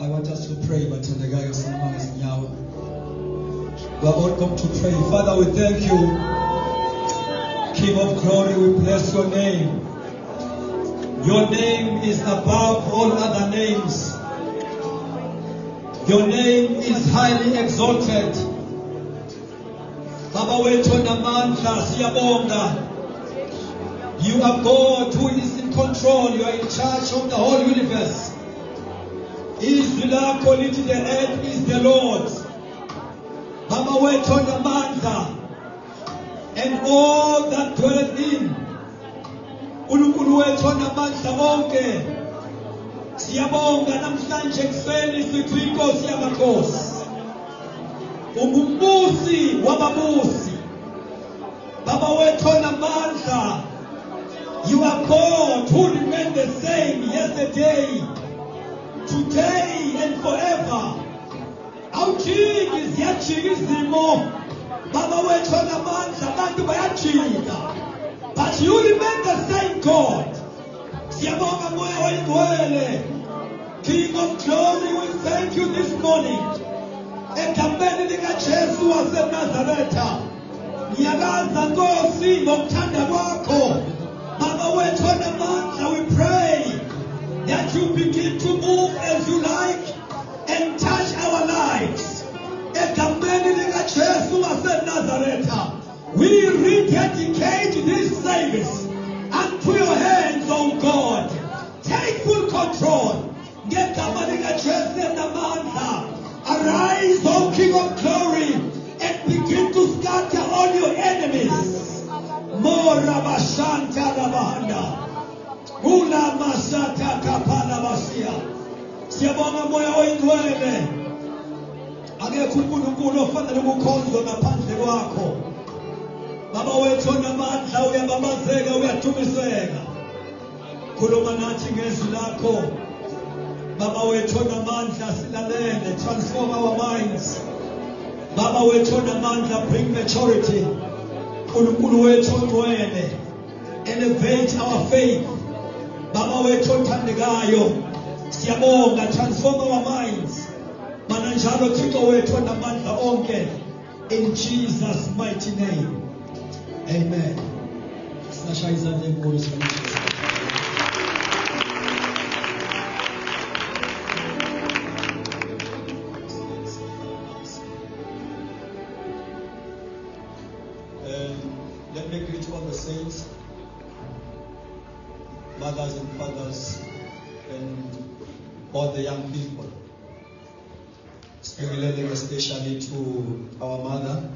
I want us to pray, but we are all come to pray. Father, we thank you. King of glory, we bless your name. Your name is above all other names. Your name is highly exalted. Baba wethu namandla siyabonga. You are God who is in control. You are in charge of the whole universe. Izwi lakho lithi the earth is the Lord's. Baba wethu namandla and all that dwell in. uNkulunkulu wethu namandla onke. Siyabonga namhlanje kuseni sithi inkosi yamakhosi. Ungumbusi wababusi. Baba wethu namandla. You are God who remains the same yesterday, today and forever. Awujiki ziyajika izimo. Baba wethu namandla abantu bayajika. But you remain the same God. Siyabonga moya oyingcwele. King of glory, we thank you this morning. Egameni likaJesu waseNazaretha. Ngiyalaza Nkosi ngokuthanda kwakho. Baba wethu namandla, we pray that you begin to move as you like and touch our lives. Egameni likaJesu waseNazaretha. We rededicate this service unto your hands, O God. Take full control. Arise, O King of glory, and begin to scatter all your enemies. Mora bashanta rabahanda. Ula masata kapala basia. Siyabonga moya oyingcwele. Akekho uNkulunkulu ofanele ukukhonzwa ngaphandle kwakho. Baba wethu namandla uyababazeka uyadumiseka. Khuluma nathi ngezwi lakho. Baba wethu namandla silalele, transform our minds. Baba wethu namandla, bring maturity. uNkulunkulu wethu ongcwele, elevate our faith. Baba wethu othandekayo, siyabonga, transform our minds. Mana njalo Thixo wethu namandla onke, in Jesus' mighty name. Amen. Sasha izandla enkulu sikamthembu. Let me greet all the saints, mothers and fathers, and all the young people. Speaking especially to our mother,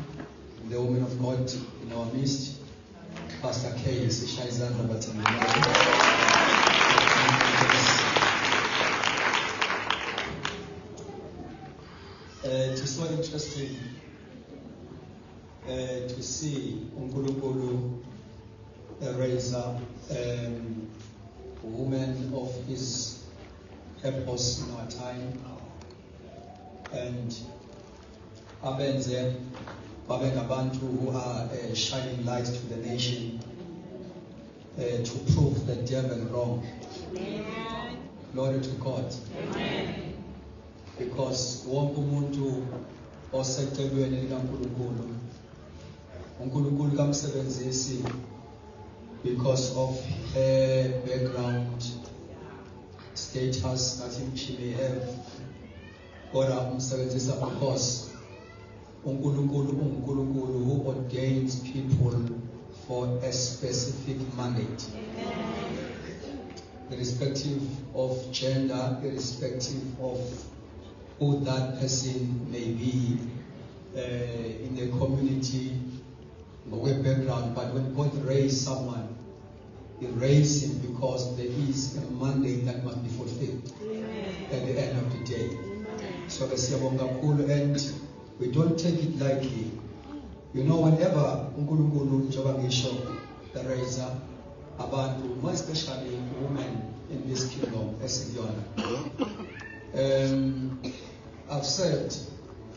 the woman of God in our midst, Pastor K. Shaizan Robertson. It is so interesting to see uNkulunkulu raise up a woman of his purpose in our time, and abenze babe ngabantu who are shining lights to the nation to prove the devil wrong. Amen. Glory to God. Amen. Because wonke umuntu osecelweni likaNkulunkulu, uNkulunkulu kamsebenzisi because of her background, status that she may have, kodwa umsebenzisa because uNkulunkulu who ordains people for a specific mandate. Irrespective of gender, irrespective of who that person may be in the community, what background, but when God raised someone, He raised him because there is a mandate that must be fulfilled at the end of the day. So and we don't take it lightly. You know, whenever uNkulunkulu njengoba ngisho the raiser abantu, more especially women in this kingdom, esikuyona. I've said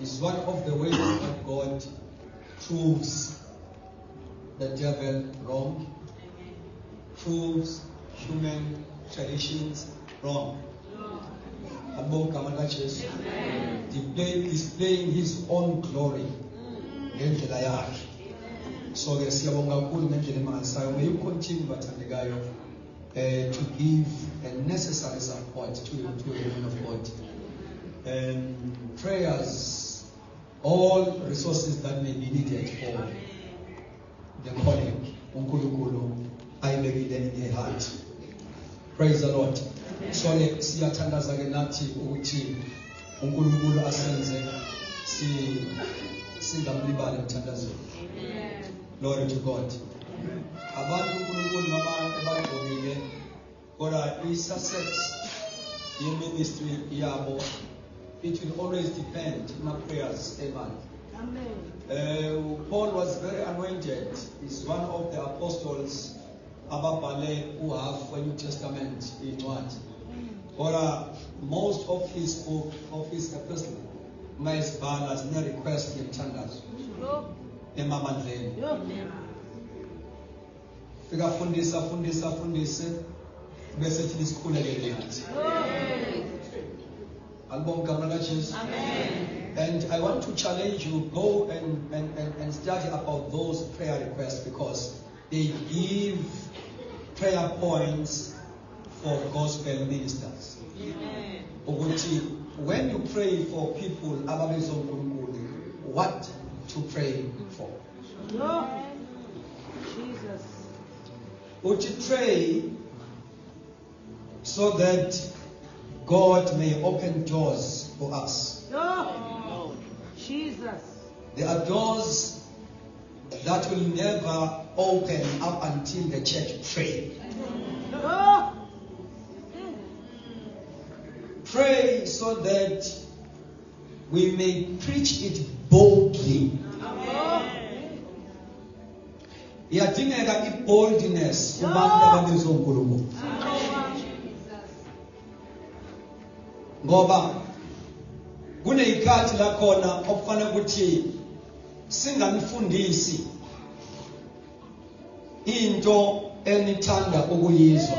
it's one of the ways that God proves the devil wrong, proves human traditions wrong. displaying his own glory. So may you continue to give a necessary support to the women of God. Prayers, all resources that may be needed for the calling. I beg it in your heart. Praise the Lord. So siyathandaza ke nathi ukuthi uNkulunkulu asenze singamlibali umthandazweni. Glory to God. Abantu uNkulunkulu noma ebagqokile kodwa i-success ye-ministry yabo, it will always depend on prayers. Amen. Paul was very anointed. He's one of the apostles ababhale who have the New Testament in what? Or most of his book, of his epistle, mayisibhala has no request yemthandazo emamandleni. Fika fundisa bese thina sikhulekele nathi. Amen. And I want to challenge you, go and study about those prayer requests, because they give prayer points for gospel ministers. When you pray for people, what to pray for? Jesus. Would you pray so that God may open doors for us? Jesus. There are doors that will never open up until the church prays. Pray so that we may preach it boldly. Yadingeka boldness kubantu ababezonkulunkulu. Ngoba kuneyikhathi la khona okufanele ukuthi singamfundisi into enithanda ukuyizwa,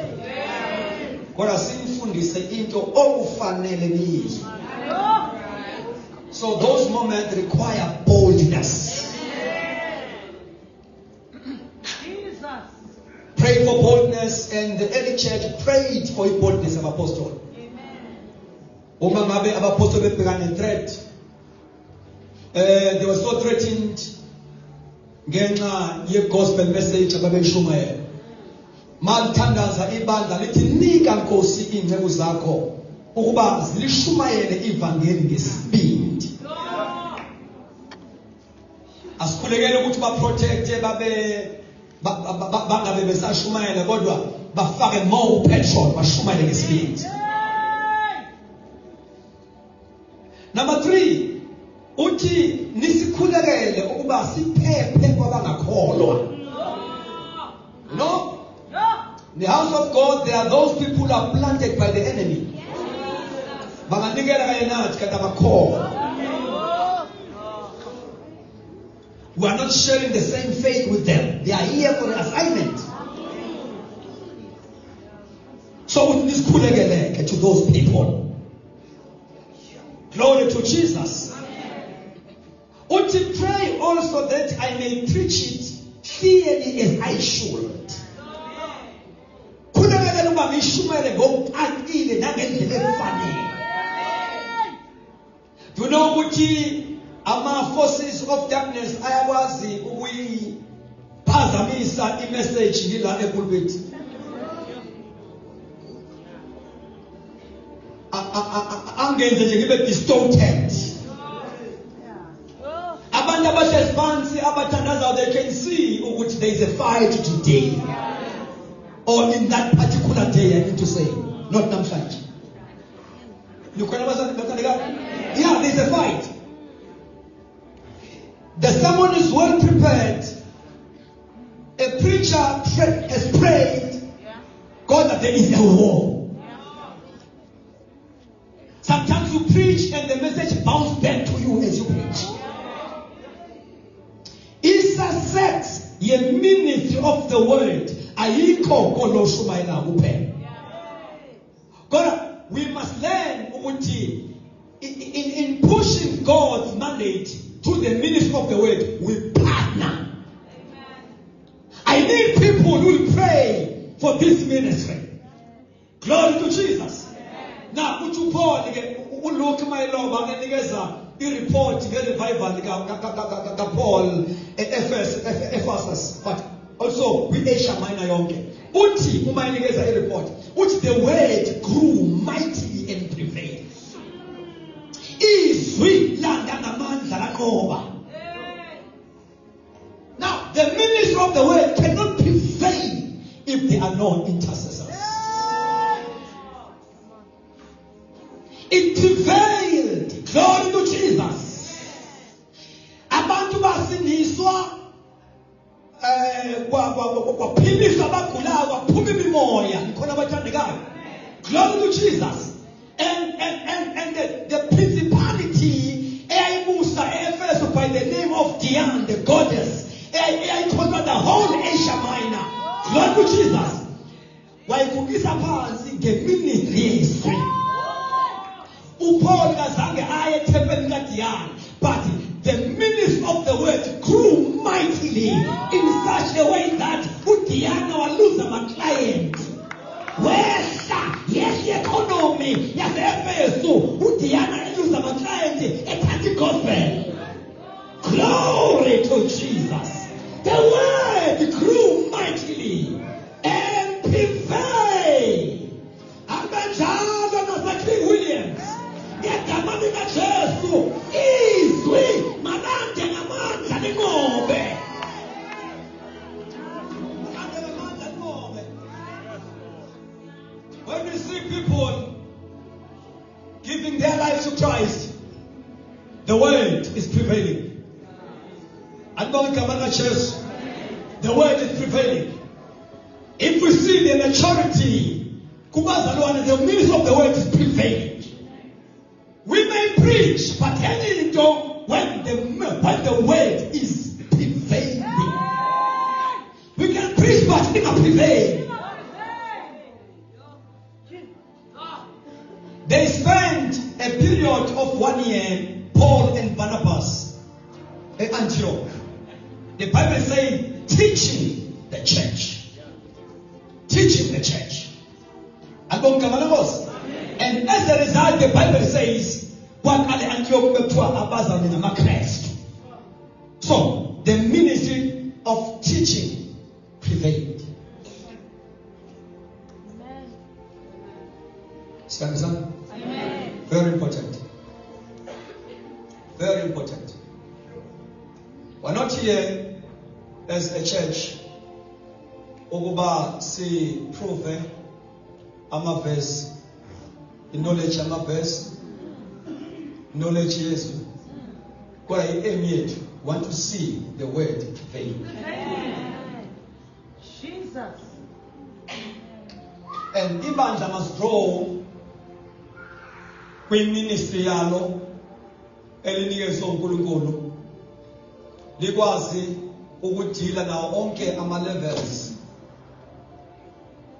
kodwa simfundise into okufanele niyizwe. So those moments require boldness. Pray for boldness, and the early church prayed for boldness of apostles. They were so threatened ngenxa ye gospel message ababeyishumayela. Malithandaza ibandla lithi nika Nkosi ingceku zakho ukuba zilishumayele ivangeli ngesibindi. Asikhulekele ukuthi baprotecte bangabe besashumayela, kodwa bafake more petrol bashumayele ngesibindi. Number 3, uthi nisikhulekele ukuba siphephe kwabangakholwa. No? In the house of God, there are those people who are planted by the enemy. We are not sharing the same faith with them. They are here for the assignment. So we nisikhulekele to those people. Glory to Jesus. Uti pray also that I may preach it clearly as I should. You know uti ama forces of darkness ayawazi ukuyiphazamisa imessage ngila epulpit. Angenze nje ngibe distorted. Abantu abahlezi phansi abathandaza, they can see ukuthi there is a fight today, or in that particular day. I need to say, not namhlanje. You can understand? Yeah, there is a fight. The sermon is well prepared. A preacher has prayed God that there is a war. Sometimes you preach and the message bounces back to you as you preach. Isa sex, ye ministry of the word. Ayiko koloshumayela kuphela. God, we must learn in pushing God's mandate through the ministry of the word, we partner. I need people who will pray for this ministry. Glory to Jesus. Now, would you Paul look my love and report the revival Paul Ephesus, but also with Asia Minor Yonke. Uti umayinigeza report. Which the word grew mightily and prevailed. Now, the ministry of the word cannot prevail if there are no intercessors. It prevailed. Glory to Jesus. Abantu basindiswa kwaphiliswa abagulayo kwaphuma imimoya ikhona abathandekayo. Glory to Jesus. And the principality Ephesus by the name of Diana, the goddess, conquered the whole Asia Minor. Glory to Jesus. Why kukisa phansi ngeministry yeswe. Paul kazange aye tempelini kaDiana, but the ministry of the word grew mightily in such a way that uDiana will lose my client. Wesa, yes, the economy, yes, Ephesus, uDiana lose my client, it's anti-gospel. Glory to Jesus. The word grew mightily and prevailed. Abenjalo Nasakli Williams. Yakamamina Jesu izwi manande ngamandla nengobe. When we see people giving their lives to Christ, the word is prevailing. And the word is prevailing. If we see the maturity, the ministry of the word is prevailing. We may preach, but when the word is prevailing, we can preach, but it cannot prevail. They spent a period of 1 year, Paul and Barnabas, at Antioch. The Bible says, teaching the church. Teaching the church. And as a result, the Bible says, so the ministry of teaching prevailed. Amen. Very important. Very important. We're not here as a church. Oguba si prove verse. Knowledge verse. Knowledge Yesu. Kwa aim yet want to see the word prevail. Jesus. And ibandla must grow kwi-ministry yalo elinikezwe uNkulunkulu likwazi ukudila nawo onke ama-levels,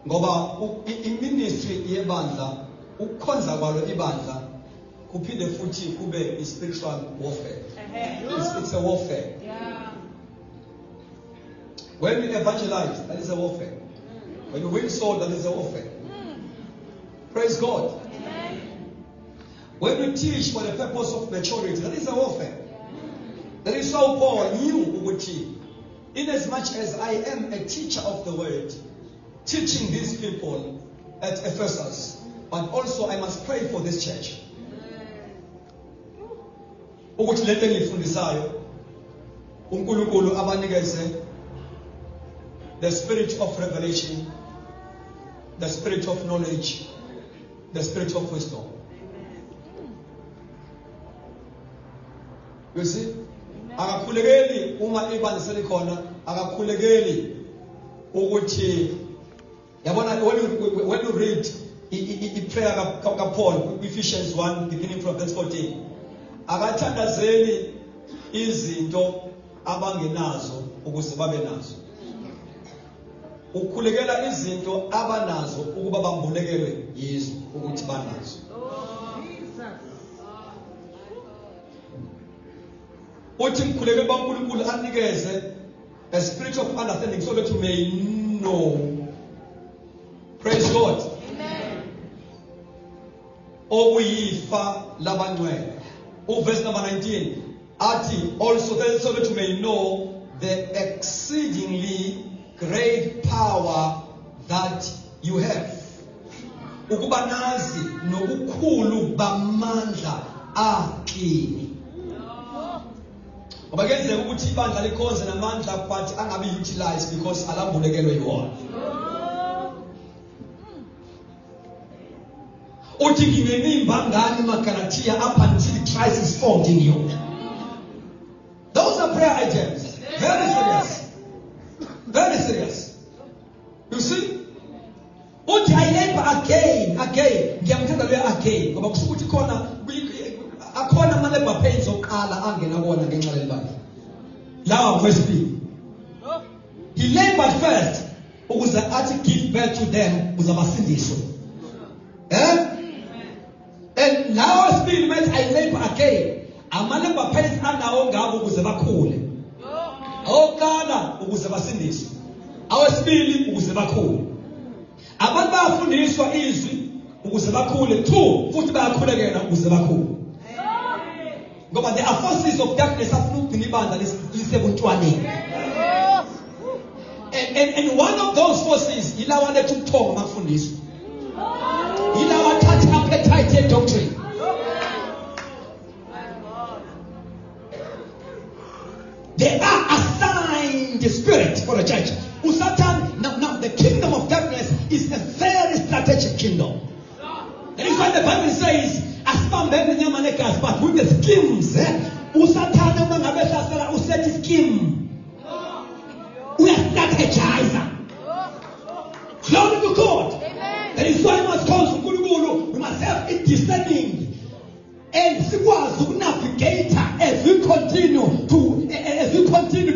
ngoba i-ministry yebandla ukukhonza kwalo ibandla kuphinde futhi kube i-spiritual warfare. It's a warfare. Yeah. When we evangelize, that is a warfare. When we win souls, that is a warfare. Praise God. When we teach for the purpose of maturity, that is a warfare. That is how Paul knew Uguti. In as much as I am a teacher of the word, teaching these people at Ephesus, but also I must pray for this church. Uguti lete ngifundisayo, uNkulunkulu abanikeze the spirit of revelation, the spirit of knowledge, the spirit of wisdom. You see? Akakhulekeli uma ibandla selikhona, akakhulekeli ukuthi yabona when you read the prayer of Paul, Ephesians 1 beginning from verse 14, akathandazeli izinto abangenazo ukuze babe nazo. Ukhulekela izinto abanazo ukuba bambulekelwe Yesu ukuthi banazo. uthi mkhuleke baNkulunkulu anikeze a spirit of understanding so that you may know. Praise God. Amen. Okuyifa labangcwele. Verse number 19. Ati also then so that you may know the exceedingly great power that you have. Ukuba nazi nokukhulu bamandla akini. Ngoba kenzeka ukuthi ibandla likhonze namandla but angabi utilized because alambulekelwe yiwona. Uthi nginenimba ngani maGalatia up until Christ is formed in you. Those are prayer items. Very serious. Very serious. You see? Uthi I labor again. Ngiyamthanda lo again ngoba kusho ukuthi khona akhona ama labor pains oqala angena kona ngenxa lelibandla. Lawa kwesibili. He labored first ukuze athi give birth to them uzabasindiswa. And now sibili manje I labor again. Ama labor pains anawo ngabo ukuze bakhule. Awuqala ukuze basindiswe. Awesibili ukuze bakhule. Abantu bayafundiswa izwi ukuze bakhule. 2 futhi bayakhulekela ukuze bakhule. Ngoba the forces of darkness afuna ukugcina ibandla lisebuntwaneni. And one of those forces ilawa lethu ukuthonga makufundiswa. Ilawa thatha appetite ye doctrine. They are assigned the spirit for the church. Satan, now the kingdom of darkness is a very strategic kingdom. That is why the Bible says, but with the schemes, Satan uset scheme. We are strategizer. Glory to God. That is why we must we must have it discerning. And sikwazi ukunavigate as we continue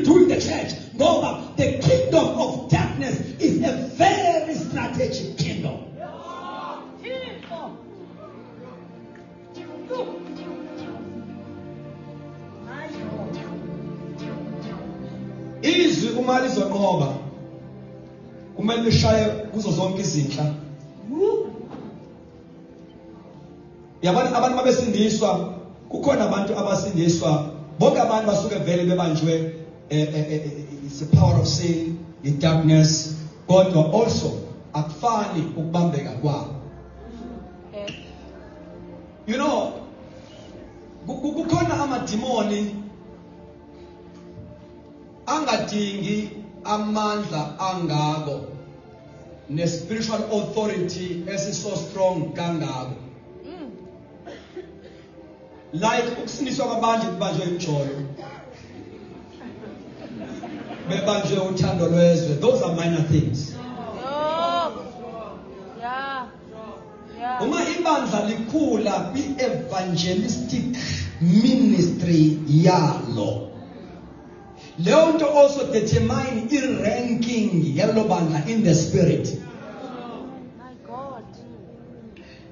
doing the church. Ngoba the kingdom of darkness is a very strategic kingdom. Izwi uma lizonqoba kumele lishaye kuzo zonke izinhla. Yabona abantu mabesindiswa kukhona abantu abasindiswa bonke abantu basuke vele bebanjwe it's the power of sin, the darkness. God will also akufani ukubambeka kwabo. You know, kukhona amadimoni angadingi amandla angako ne spiritual authority is so strong kangako. Like ukusindiswa kwabantu kubanjwe imjolo. Bebanjwe uthando lwezwe. Those are minor things. Yeah. Uma ibandla likhula bi-evangelistic ministry yalo. Leyo nto also determine i-ranking yalo bandla in the spirit. My God.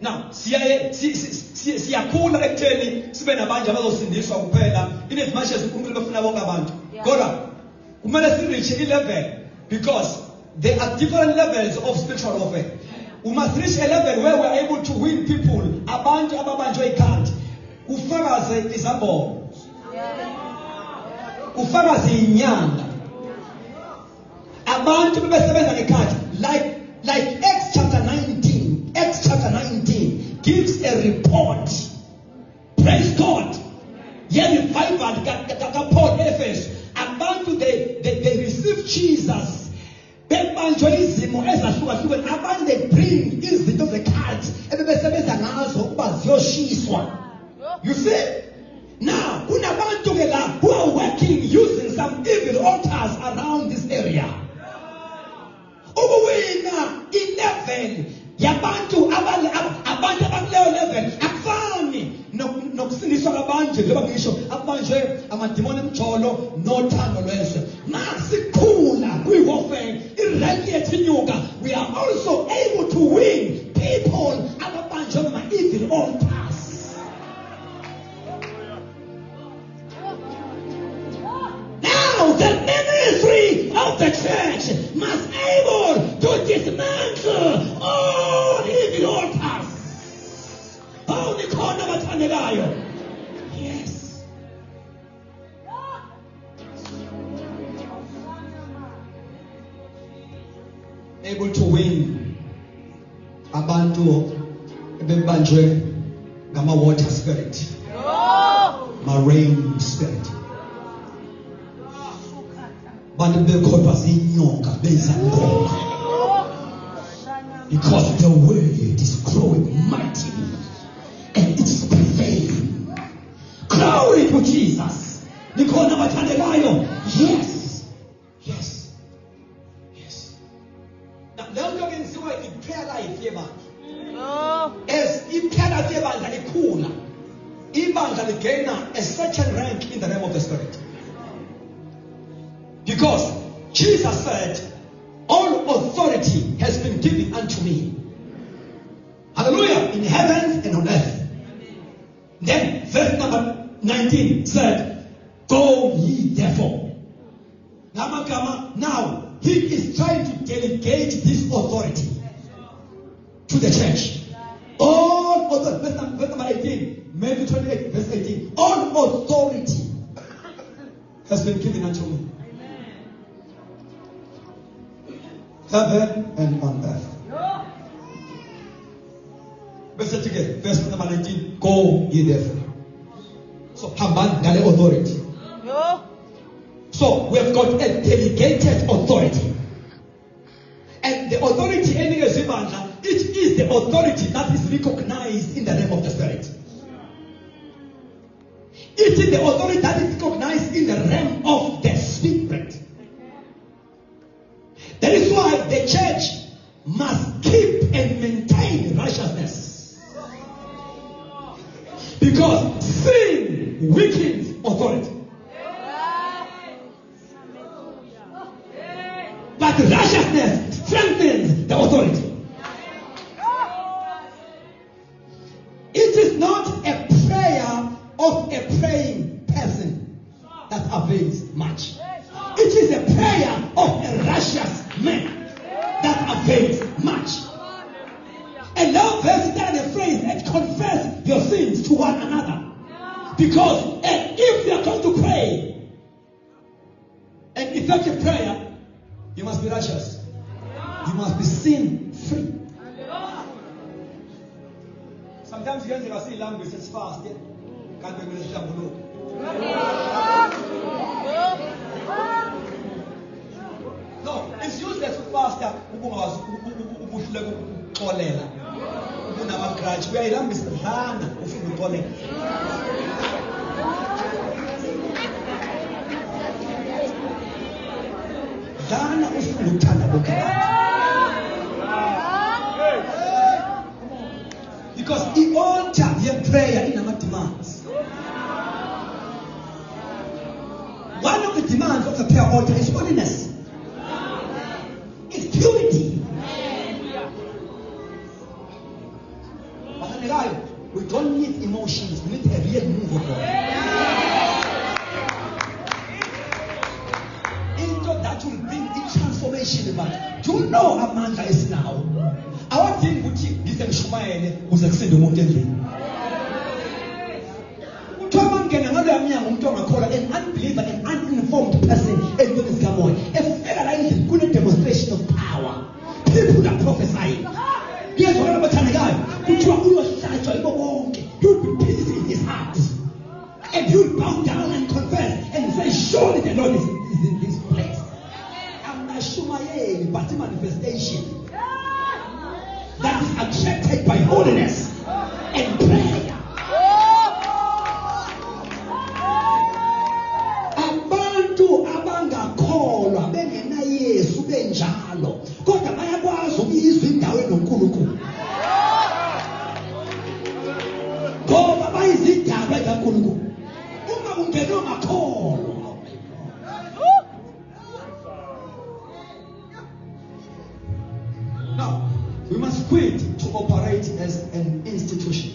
Now, siyakhula ekutheni sibe nabanje abazosindiswa kuphela in as much as uNkulunkulu befuna bonke abantu. Kodwa kumele sireach i-level because there are different levels of spiritual warfare. We must reach a level where we are able to win people. Abantu ababanjwe ikhandi. Ufakaze izambo. Ufakaze inyanga. Abantu bebesebenza ngekhandi like Acts chapter 19 gives a report. Praise God. Yeah, revival Paul Ephesus. Abantu they receive Jesus. They bring izinto zekhandi ebebesebenza ngazo ukuba ziyoshiswa. You see? Now, kunabantu ke la who are working using some evil altars around this area. Ukuwina i-level yabantu abantu abakuleyo level akufani nokusindiswa kwabantu njengoba ngisho abanjwe amadimoni emjolo nothando lwezwe. Masikhula kwi-warfare irank yethu inyuka, we are also able to win people ababanjwe ngama-evil altars. authority of the church must able to dismantle all evil altars. Oh, nikhona bathandekayo. Yes. Able to win abantu bebanjwe ngama water spirit, marine spirit. Bantu bekhodwa zinyonga bezangoma. Because the word is growing mightily and it is prevailing. Glory to Jesus. Nikhona bathandekayo. Yes. Yes. Yes. Now, lento kenziwa iprayer life yebandla. As iprayer life yebandla likhula, ibandla ligaina a certain rank in the realm of the spirit. Because Jesus said, all authority has been given unto me. Hallelujah. In heaven and on earth. Then verse number 19 said, go ye therefore. Now he is trying to delegate this authority to the church. All authority, verse number 18, Matthew 28, verse 18. All authority has been given unto me. Heaven and on earth. Verse again, verse number 19. Go ye therefore. So Haman got authority. So we have got a delegated authority. And the authority it is the authority that is recognized in the realm of the spirit. It is the authority that is recognized in the realm of the spirit. That is why the church must keep and maintain righteousness. Because sin weakens authority. But righteousness strengthens the authority. It is not a prayer of a praying person that avails much. It is a prayer of a righteous man that avails much. And now verse and a phrase and confess your sins to one another. Because if you are going to pray an effective prayer, you must be righteous. You must be sin free. Sometimes you can see language that's fast. Can't be with no, it's useless for pastor. We because the altar your prayer in our demands. One of the demands of the prayer altar is holiness. It's purity. We don't need emotions, we need a real move of God. Into that will bring the transformation about. Do you know Amanda is now? Our thing would be this Shumaene who's a sin the mountain. An unbeliever, an uninformed person, a good demonstration of power. People that prophesy. Here's what I'm telling you. He will be peace in his heart. And he will bow down and confess and say, surely the Lord is in this place. And a Shumaye, but manifestation that is attracted by holiness and prayer. Kodwa bayakwazi ukuyizwa indawo enoNkulunkulu. Ngoba bayizindaba zikaNkulunkulu. Uma ungenwe makholo. Now, we must quit to operate as an institution,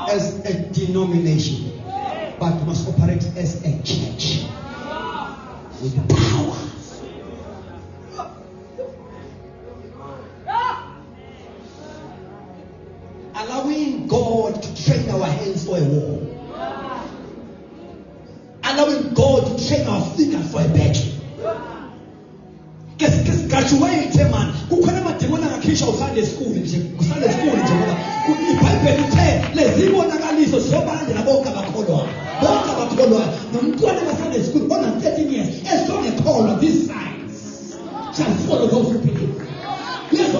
as a denomination, but we must operate as a church with power. check our fingers for a battle. Graduate man. Kukhona amademoni angakhishwa uSunday school nje. USunday school nje ngoba iBhayibheli lithe lezibonakaliso ziyobalandela bonke abakholwayo. Bonke abakholwayo. Nomntwana kaSunday school ona 13 years esongekholwa these signs shall follow those who believe. Yes,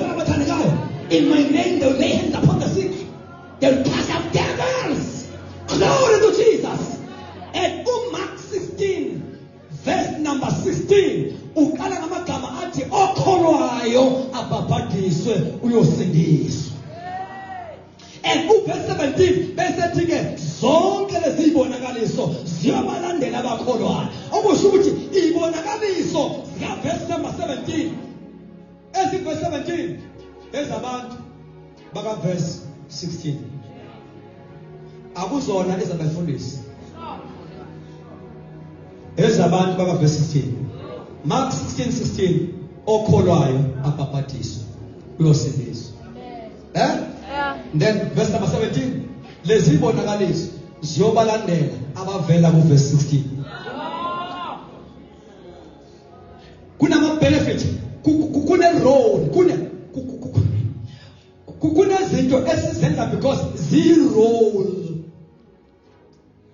in my name they will lay hands upon the sick. They will cast out devils. Glory to Jesus. And Mark 16 verse number 16 ukala ngamagama athi okholwayo ababhadiswe uyosindiswa. And verse 17 besethi ke zonke lezi zibonakaliso ziyabalandela abakholwayo. Okusho ukuthi ibonakaliso zika verse number 17 esi verse 17 ezabantu baka verse 16 akuzona ezabafundisi ezabantu baka verse 16. Mark 16:16 okholwayo ababhadiswe uyosindiswa. Then verse number 17 lezi zibonakaliso ziyobalandela abavela ku verse 16. Kunama benefit, kune role, kunezinto esizenza because zi-role.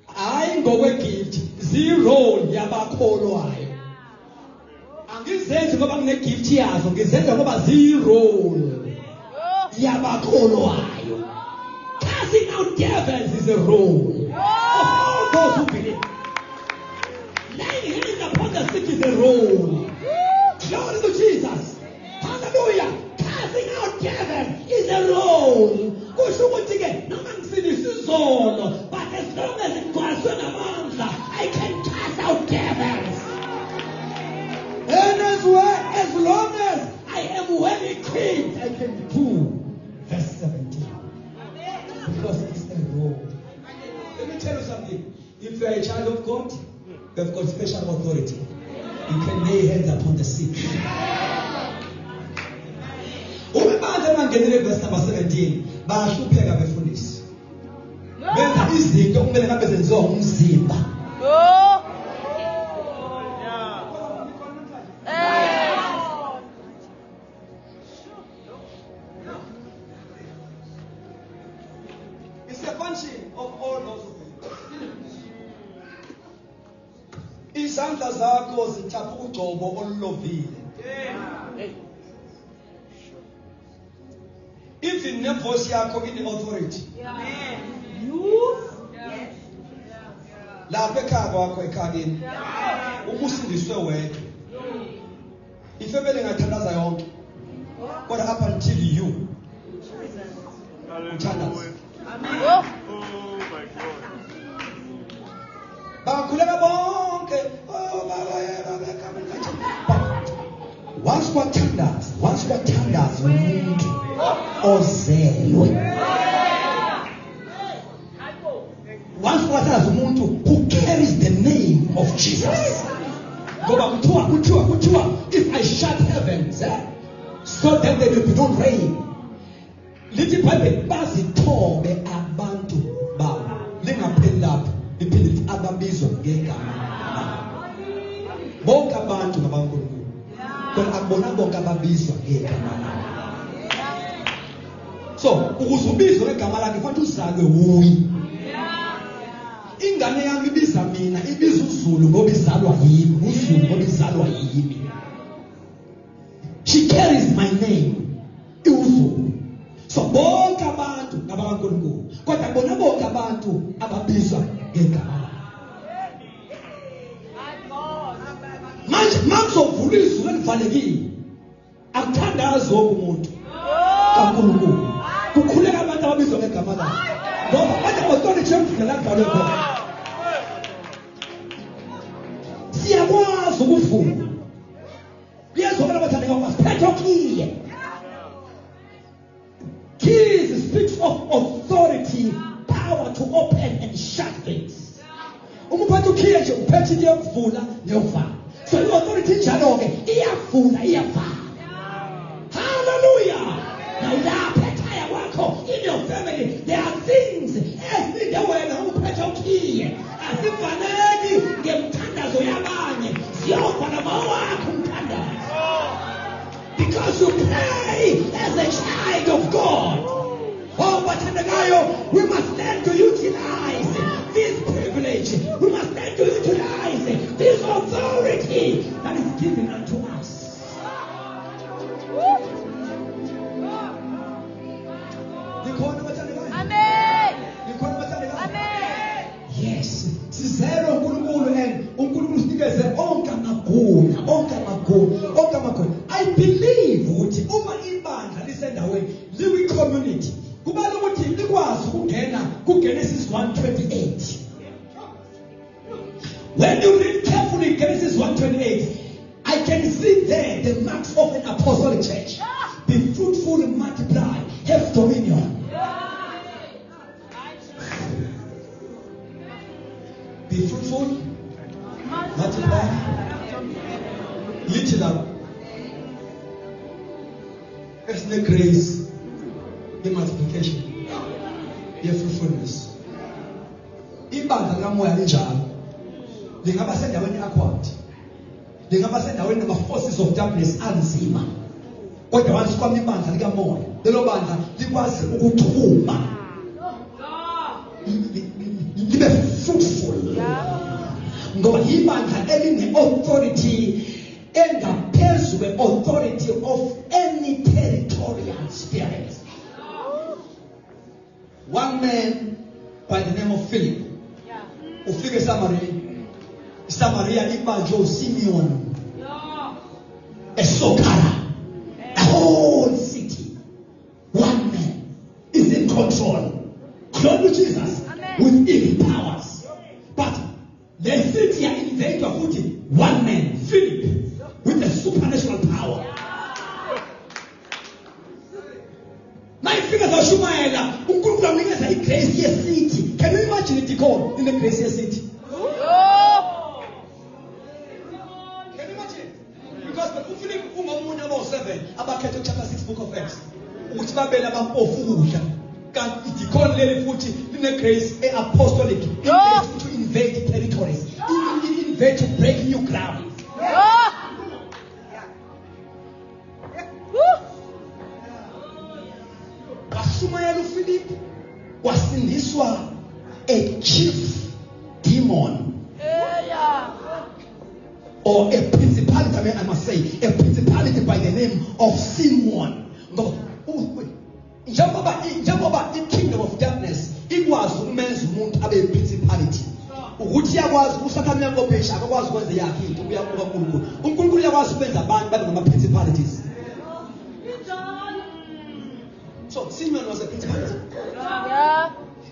Hayi ngokwe gift, zi-role yabakholwayo. Angizenzi ngoba ngine gift yazo, ngizenza ngoba zi-role yabakholwayo. Casting out devils is a role of all those who believe. Laying hands upon the sick is a role. Glory to Jesus. Hallelujah. Casting out devils is a role. Kusho ukuthi ke noma ngisindisa izono, but as long as ngigcwaliswe ngamandla, I can cast out devils. And as long as I am well equipped, I can do verse 17. Because it's a role. Let me tell you something. If you are a child of God, you have got special authority. You can lay hands upon the sick. Umebandla mangenele verse number 17 bayahlupheka befundisi. Benza izinto okumele ngabe zenziwa umzimba. It's a function of all those who believe. Izandla zakho zithapha ugcobo olulovile. Even ne voice yakho in authority. Lapha ekhaya kwakho ekhayeni ukusindiswe wedwa. Ifemele ngathandaza yonke. Kodwa up until you uthandaza. Oh my God. Bakhuleka bonke. Oh baba once wathandaza umuntu ozelwe. Once wathandaza umuntu who carries the name of Jesus. Ngoba kuthiwa if I shut heavens so that there will be no rain. Lithi iBhayibheli bazithobe abantu babo. Lingapheli lapho liphinde ababizwa ngegama. Bonke abantu ngabankulunkulu. Kodwa akubona bonke ababizwa ngegama. So ukuze ubizwe ngegama lakhe kufanele uzalwe wuyi. Ingane yami ibiza mina ibiza uZulu ngoba izalwa yimi. uZulu ngoba izalwa yimi. She carries my name. uZulu. So bonke abantu ngabankulunkulu. Kodwa bona bonke abantu ababizwa ngegama. Manje makuzovula izulu elivalekile. Akuthandazi wonke umuntu. kaNkulunkulu. Kukhuleka abantu ababizwa ngegama lakhe. Ngoba bathi authority emvula lakubhalwe khona. Siyakwazi ukuvula. Kuyezwakala abathandeka umasiphethe okhiye. Keys speaks of authority, power to open and shut things. Umuphathe ukhiye nje uphethe iyavula neyovala. So the authority njalo ke iyavula iyavala. Hallelujah. Now lapha ekhaya kwakho in your family there are things ezindaweni uphethe ukhiye. Asifanele ngemthandazo yaba I believe ukuthi uma ibandla lisendaweni liwi community kubala ukuthi likwazi ukungena kuGenesis 1:28. When you read carefully Genesis 1:28, I can see there the marks of an apostolic church. Be fruitful and multiply, have dominion. Be fruitful, multiply, lift it up. It's the grace, the multiplication, the fruitfulness. Ibandla likamoya linjalo. Lingaba sendaweni akwat. Lingaba sendaweni nama forces of darkness anzima. Kodwa once kwami ibandla likamoya, lelo bandla likwazi ukuthuma. Libe fruitful. Ngoba ibandla eline authority engaphezu kwe authority of any territorial spirit. One man by the name of Philip. Ufike Samaria ibanjwe Simeon. Esokara. The whole city. One man is in control. Glory to Jesus. With evil powers. But the city are invaded with one man, Philip, with a supernatural power. My fingers are Shumaela. Grace city. Can you imagine it called in the Grace city? Can you imagine? Because the Philip about 7 about chapter 6 book of Acts. Which Babel about can it call Lily Futi in the grace apostolic to invade territories, invade to break new ground. Wasumayelu Philip wasindiswa a chief demon or a principality, I must say, a principality by the name of Simeon. Njengoba the kingdom of darkness ikwazi ukumenza umuntu abe principality ukuthi yakwazi usathana ngopesha akwazi ukwenza yakhe into kuya kuNkulunkulu. uNkulunkulu yakwazi ukwenza abantu babe ngama principalities. So Simeon was a principality.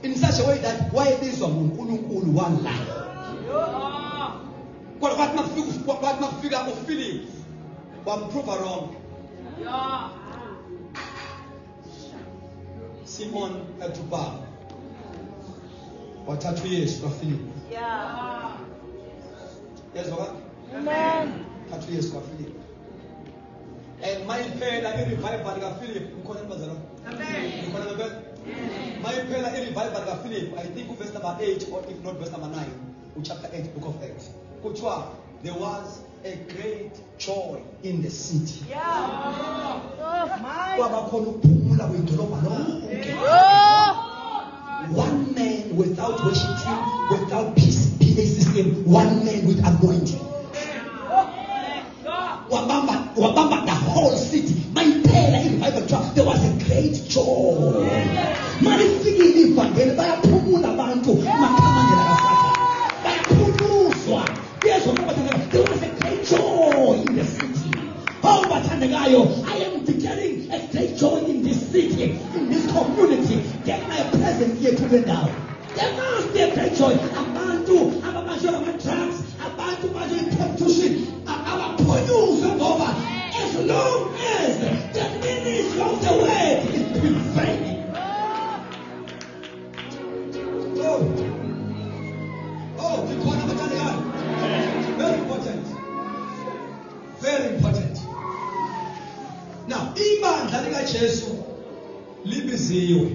In such a way that why bizwa uNkulunkulu one life. What makufika uPhilip wamprove wrong. Simon had to bow. Wathathu Yesu kaPhilip. Yes, what? Amen. Thathu Yesu kaPhilip. And my phela revival kaPhilip ukhona bazalo. Amen. Ukhona ngempela? My phela revival kaPhilip, I think verse number 8 or if not verse number 9, chapter 8 book of Acts. Kuthiwa there was a great joy in the city. One man without worship team, without PA system, one man with anointing. Wabamba the whole city. There was a great joy. There was a great joy in the city. Oh, but I am declaring a great joy in this city, in this community. Get my presence here to the now. There must be a great joy. Abantu, drugs, abantu, prostitution, our produce over. As long as the ministry of the word is prevailing. Oh, the point of the very important. Very important. Now, ibandla lika Jesu libiziwe.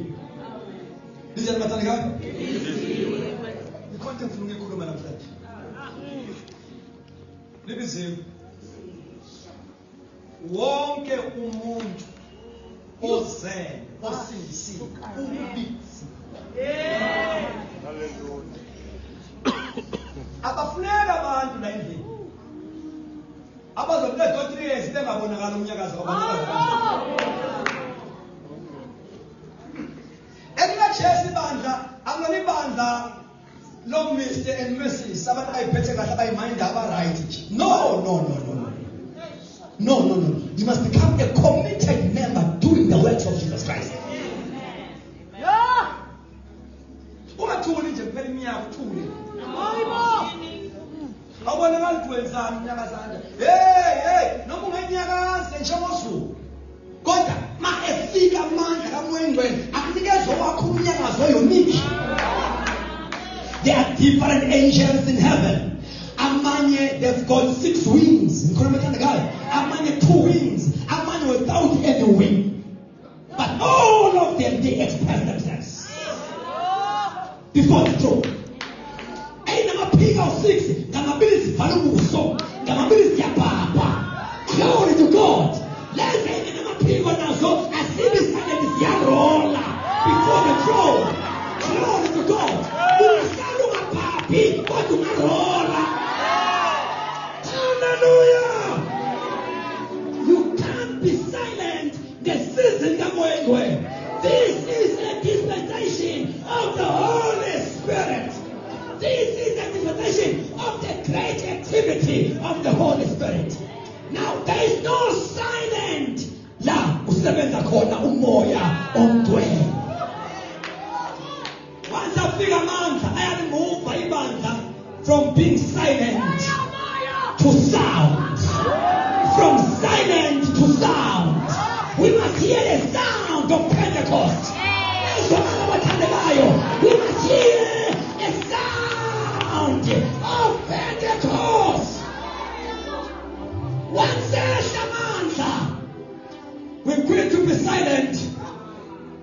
Lizana bathandekayo? Libiziwe. Icontent ngeke ukukhuluma namhlanje. Libiziwe. Wonke umuntu oze osindisiwe ubizi. Hallelujah. Abafuneka abantu la endlini. Abazobuleka 3 years bengabonakala umnyakazo wabantu. Elika Jesu ibandla, angona ibandla lo Mr and Mrs. abantu ayiphethe kahle abayiminda aba right. No. No. You must become a committed member doing the works of Jesus Christ. Yeah. ungathuli nje kuphela iminyaka uthule awubona abantu wenzani iminyaka zanda hey noma ungenyakaze njengozulu kodwa ma efika amandla kamoya ngcwele akunikeza wakho umnyakazo yomini. There are different angels in heaven. Amanye, they've got 6 wings. Amanye 2 wings. Amanye without any wing. But all of them, they express themselves before the throne. Ain't a pig of 6. Gamabilis Faluso. Gamabilis Yapapa. Glory to God. Let's say in a pig on us. I see this and is Yarola before the throne. Glory to God. Hallelujah. You can't be silent. This is a dispensation of the Holy Spirit. This is a dispensation of the great activity of the Holy Spirit. Now there is no silent. La usebenza khona umoya omgcwele. Once I figure amandla, I had to move my ibandla from being silent to sound. From silent to sound. We must hear the sound of Pentecost. We must hear the sound of Pentecost. Once amandla, we're going to be silent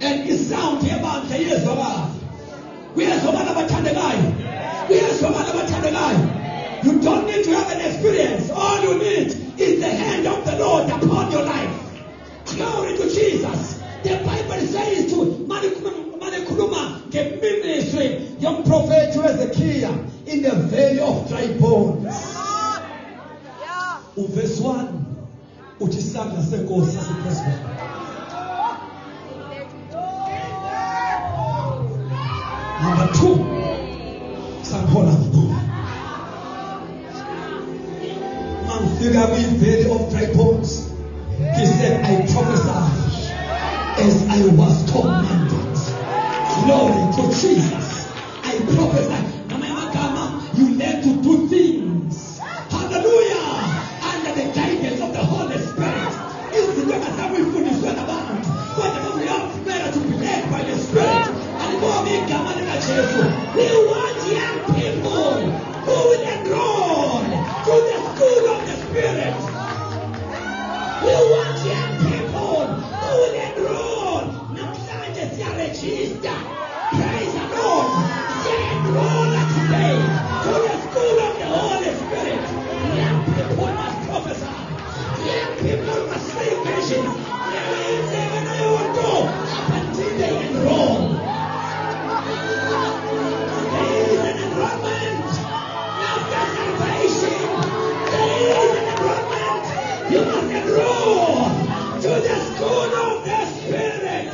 and the sound here amandla yezwakala. You don't need to have an experience. All you need is the hand of the Lord upon your life. Glory to Jesus. The Bible says to Manikuluma, the ministry, young prophet Ezekiel in the valley of dry bones. Verse 1. Uchisanga senkosi siphezulu. Number 2, Sampola Bubu. Man figure me valley of dry bones. He said, I prophesy as I was commanded. Glory to Jesus. I prophesy. You learn to do things. Hallelujah. Under the guidance of the Holy Spirit. It's the God that we put this word about. Whatever we are better to be led by the Spirit. We want young people who will enroll to the school of the Spirit. We want young people who will enroll. Namhlanje siyaregister. Praise the Lord. Enroll today to the school of the Holy Spirit. Young people must prophesy. Young people must see visions. They will go up until they enroll. You must enroll to the school of the Spirit.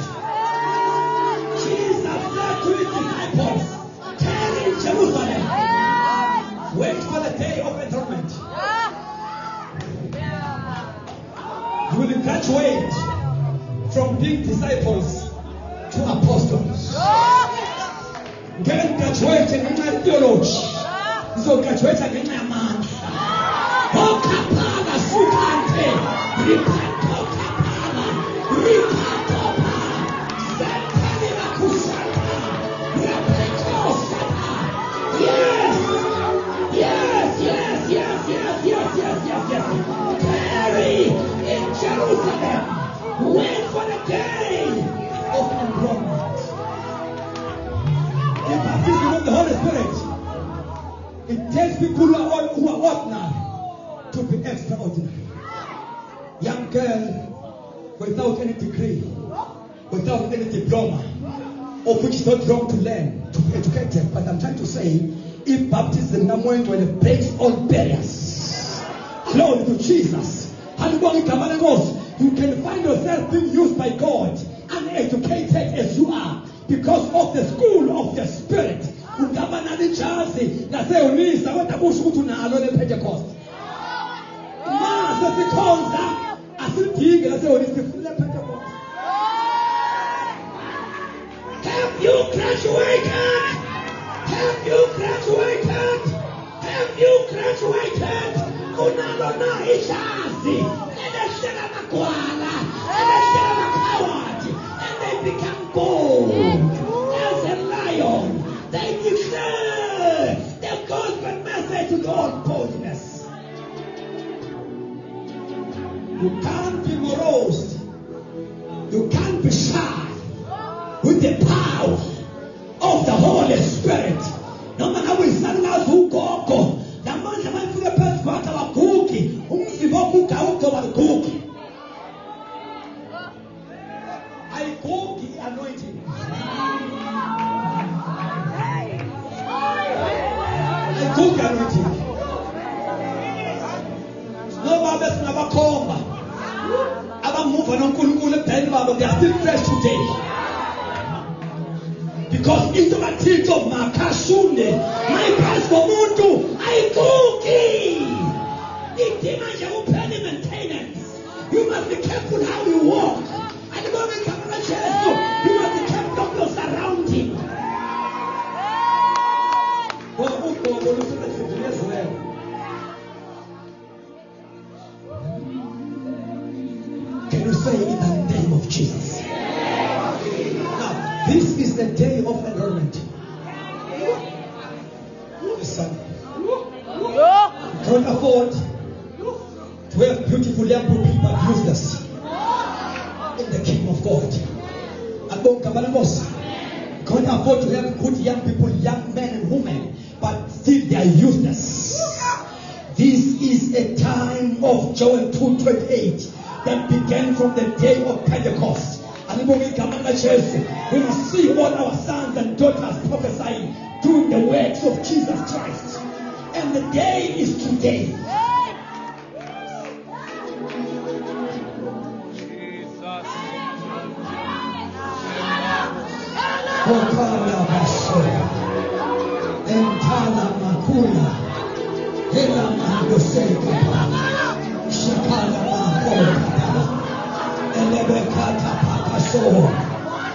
Jesus said to his disciples, tarry in Jerusalem. Wait for the day of enthronement. You will graduate from being disciples to apostles. Get graduate in theology. So graduate in man. Okapala sukante, ripato kapala, ripato pa, santani makusata, rapato sata. Yes. Tarry in Jerusalem. Wait for the day of enthronement. The baptism of the Holy Spirit. It takes people who are ordinary to be extraordinary. Young girl without any degree, without any diploma, of which is not wrong to learn, to be educated. But I'm trying to say, if baptism breaks all barriers, glory to Jesus. You can find yourself being used by God, uneducated as you are, because of the school of the Spirit. Pentecost. iveki lasehhoni sifuna Pentecost. Have you graduated? Have you graduated? Have you graduated? Unalo na ijazi eleshela magwala, eleshela makhawati, and they become bold as a lion. They declare the gospel message with all boldness. You can't be morose. You can't be shy with the power of the Holy Spirit. Noma ngabe isanazi ugogo namandla manifike phezu kwakhe abagugi umzimba oguga awudoba ligugi. Ayigugi anointing. Ayigugi anointing. Ngoba besinabakhomba abamuva noNkulunkulu ebhayini babo, they are still fresh today. Because into the teeth of Makashunde, my pastor Muntu, I cookie. It demands your penny maintenance. You must be careful how you walk. And the moment you must be careful of your surrounding. Can you say in the name of Jesus? This is the day of enrollment. Listen. Can't afford to have beautiful young people but useless in the kingdom of God. Can't afford to have good young people, young men and women, but still they are useless. This is a time of Joel 2:28 that began from the day of Pentecost. We must see all our sons and daughters prophesying, doing the works of Jesus Christ. And the day is today.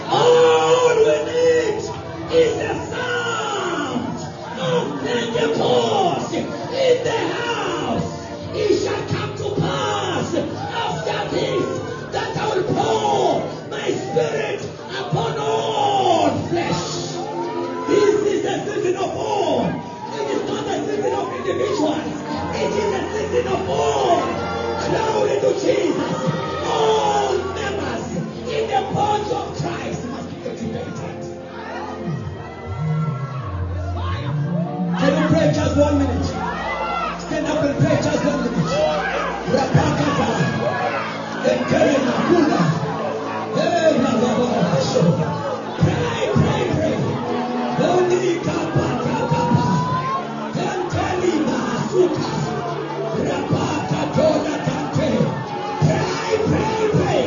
All we need is the sound of Pentecost in the house. It shall come to pass after this that I will pour my spirit upon all flesh. This is the season of all. It is not the season of individuals. It is the season of all. Glory to Jesus. All members in the body of Christ must be activated. Can you pray just 1 minute? Stand up and pray just 1 minute. Rapakata. Ekere nakula. Pray, pray, pray. Onika patakapa. Kanteli masuka. Rapakatola kante. Pray, pray, pray.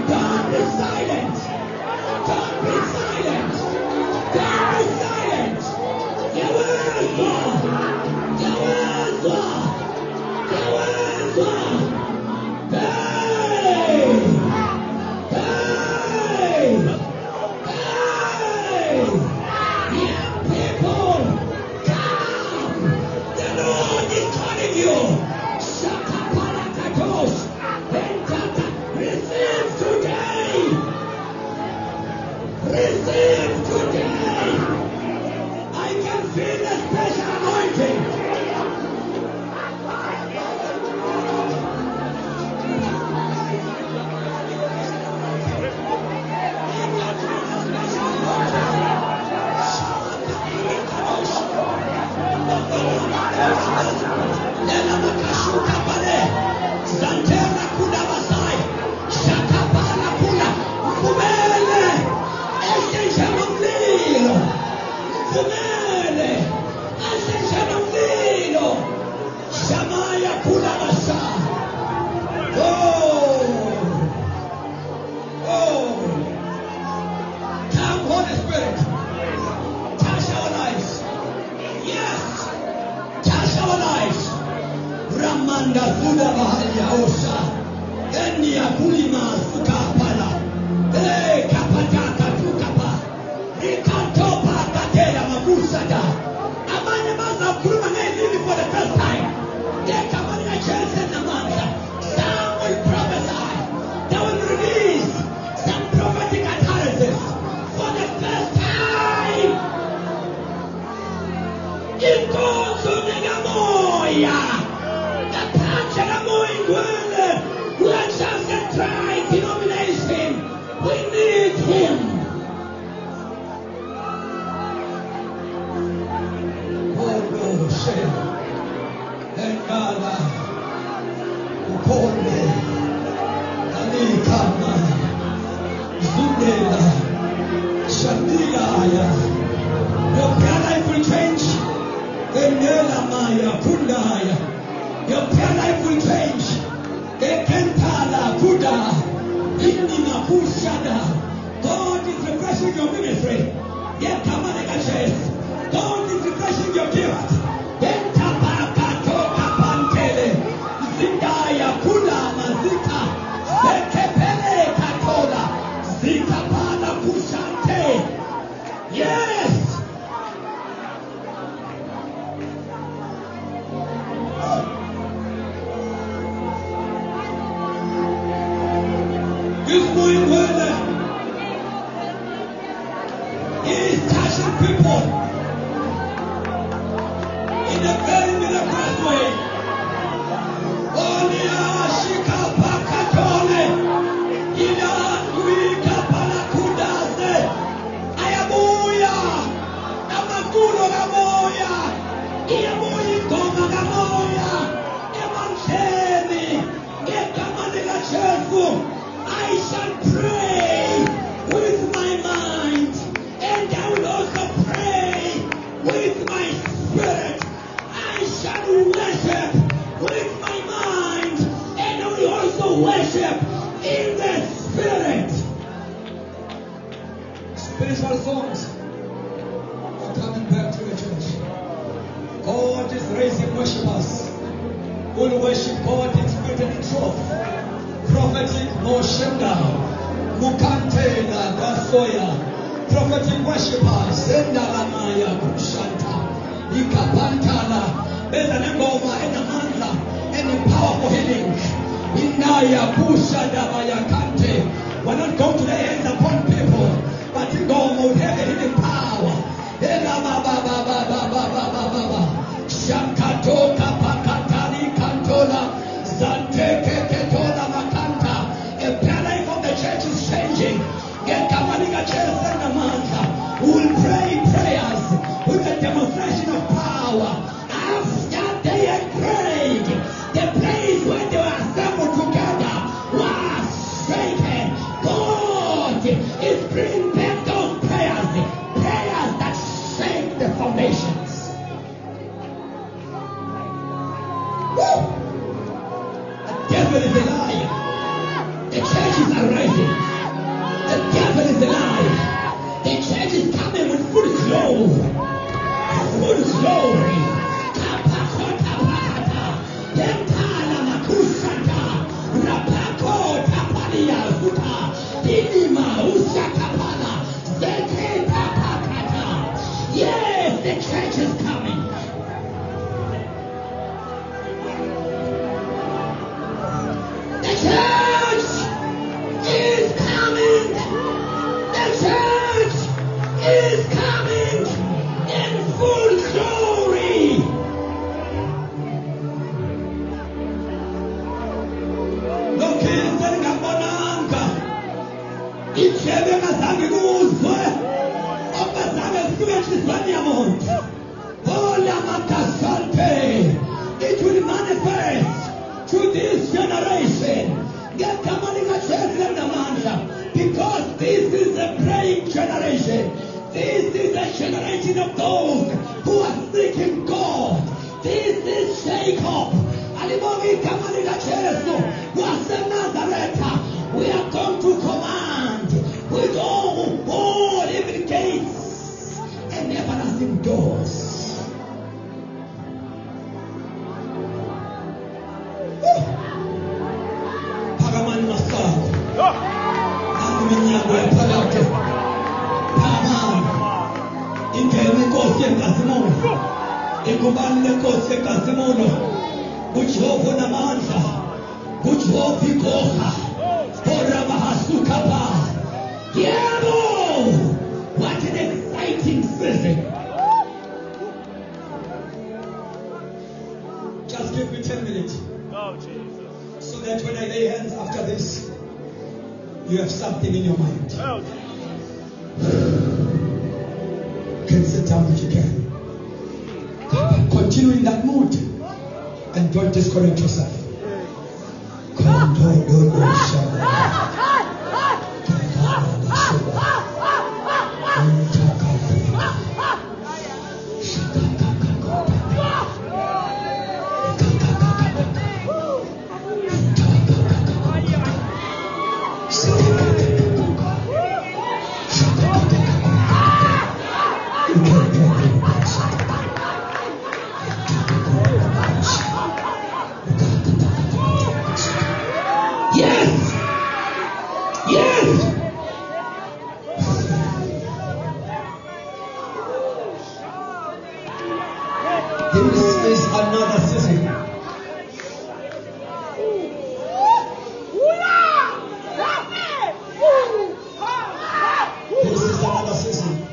Don't be silent. Don't be silent. Don't be silent. Receive today. I can feel the special anointing. Oh, Manda suda bahaya osha. Eni ya kulima suka pala. Kapataka tukapa. Rikatopa katela mabusada. Amane maza kuluma ngayi living for the first time. Kamani na chance na manda. Some will prophesy. They will release some prophetic utterances for the first time. Inkonzo negamoya. Kapacha gamoingwele. We are just a dry denomination. We need him. Oh no, shame. And God, Ukone, Anikama, Zundela, Shandilaya. Your prayer life will change. Enela Maya, Kundaya. Your prayer life will change. Ekentala, Kuda, Indina, Pushada. God is refreshing your ministry. Yet Kamaneka says, God is refreshing your gift. Zindaya kula mazika sekepele katola zikapana kushante. Yes. This boy he is touching people in a very miraculous way. I shall pray with my mind, and I will also pray with my spirit. I shall worship with my mind, and I will also worship in the spirit. Spiritual songs are coming back to the church. God is raising worshipers who will worship God in spirit and in truth. Prophetic Moshenda, Mukante na Dasoya, prophetic worshipers, Senda Ramaya Kushanta, Ikapantala, Bedanegoma and Amanda, and powerful healing. Inaya Pusha Dabaya Kante. We're not going to lay hands upon people, but in God will have a healing power. Shankatoka Pakatani Kantola, Zanteke Ketola Makanta. A prayer life of the church is changing. Get Kamanika Church and Amanda. We will pray prayers with a demonstration of power. After they had prayed, the place where they were assembled together was shaken. God is bringing back those prayers that shake the foundations. Woo! The devil is a liar. The church is arising. The devil is a liar. The church is coming with full glory. Full glory. Kapakota pakata. Yentala makusata. Rapako tapalia zuta. Dinima usakapala. Zete tapakata. Yes, the church is coming. The church is coming. The church is coming in full glory. Lokizeni ngabonanga. Ichebe ngazange kuzwe. Obazange sibe enhliziyweni yamuntu. Ola makasante. It will manifest to this generation. Get Kamanika Church and Amanda, because this is a praying generation. This is a generation of those who are seeking God. This is Jacob. Alimogi Kamanika Church, who are Nazareth. We are going to command with all living gates and everlasting doors. Ingubani lenkosi enkasimulo. uJehova namandla. uJehova igoha. Orabahasukapa. Yebo! What an exciting season. Just give me 10 minutes. Oh, Jesus. So that when I lay hands after this, you have something in your mind. Oh, You can sit down if you can. Continue in that mood. And don't disconnect yourself. Yes! Yes! This is another season. This is another season.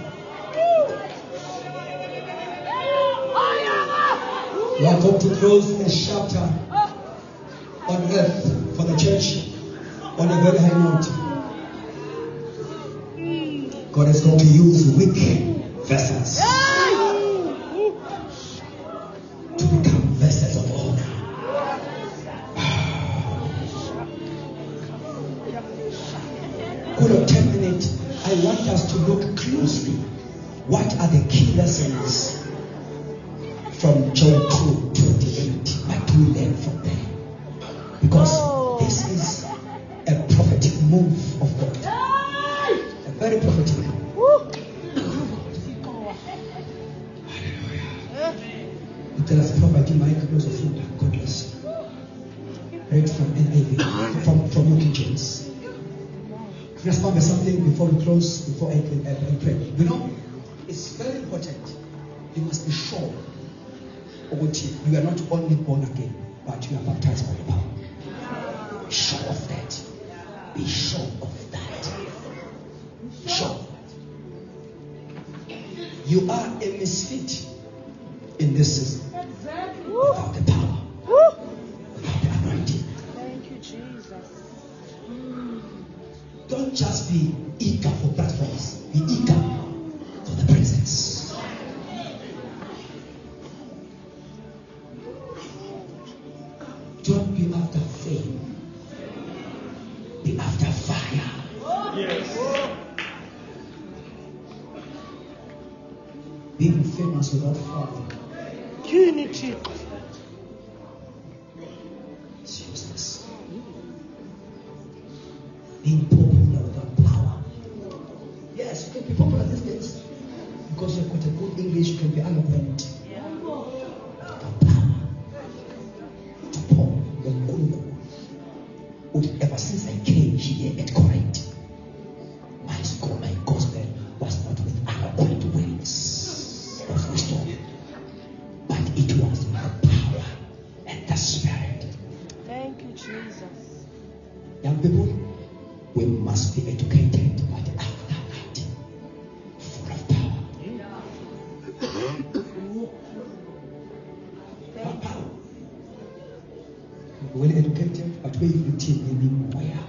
We are going to close a chapter on earth for the church on a very high note. God is going to use weak vessels to become vessels of honor. Good of 10 minutes, I want us to look closely. What are the key lessons from Joel 2:28? What do we learn from there? Because this is a prophetic move of God. A very prophetic move. You tell us prophet, Mike, close of food. God bless you. Read from NIV, from New King James. Let's remember something before we close, before I pray. You know, it's very important. You must be sure you are not only born again, but you are baptized by the power. Be sure of that. Be sure of that. Sure. You are a misfit in this season. Without the power. Without the anointing. thank you, Jesus. Don't just be eager for platforms. Be eager for the presence. Don't be after fame. Be after fire. Yes. Being famous without fire Unity. is useless. Being popular without power. Yes, you can be popular these days. Because you've got a good English, you can be eloquent. Without power. To Paul, the Guru, ever since I came here at Corinth, my gospel was not with eloquent words of wisdom, but it was my power and the Spirit. Thank you, Jesus. Young people, we must be educated, but after that, full of power. Power. Well educated, but we will teach them where.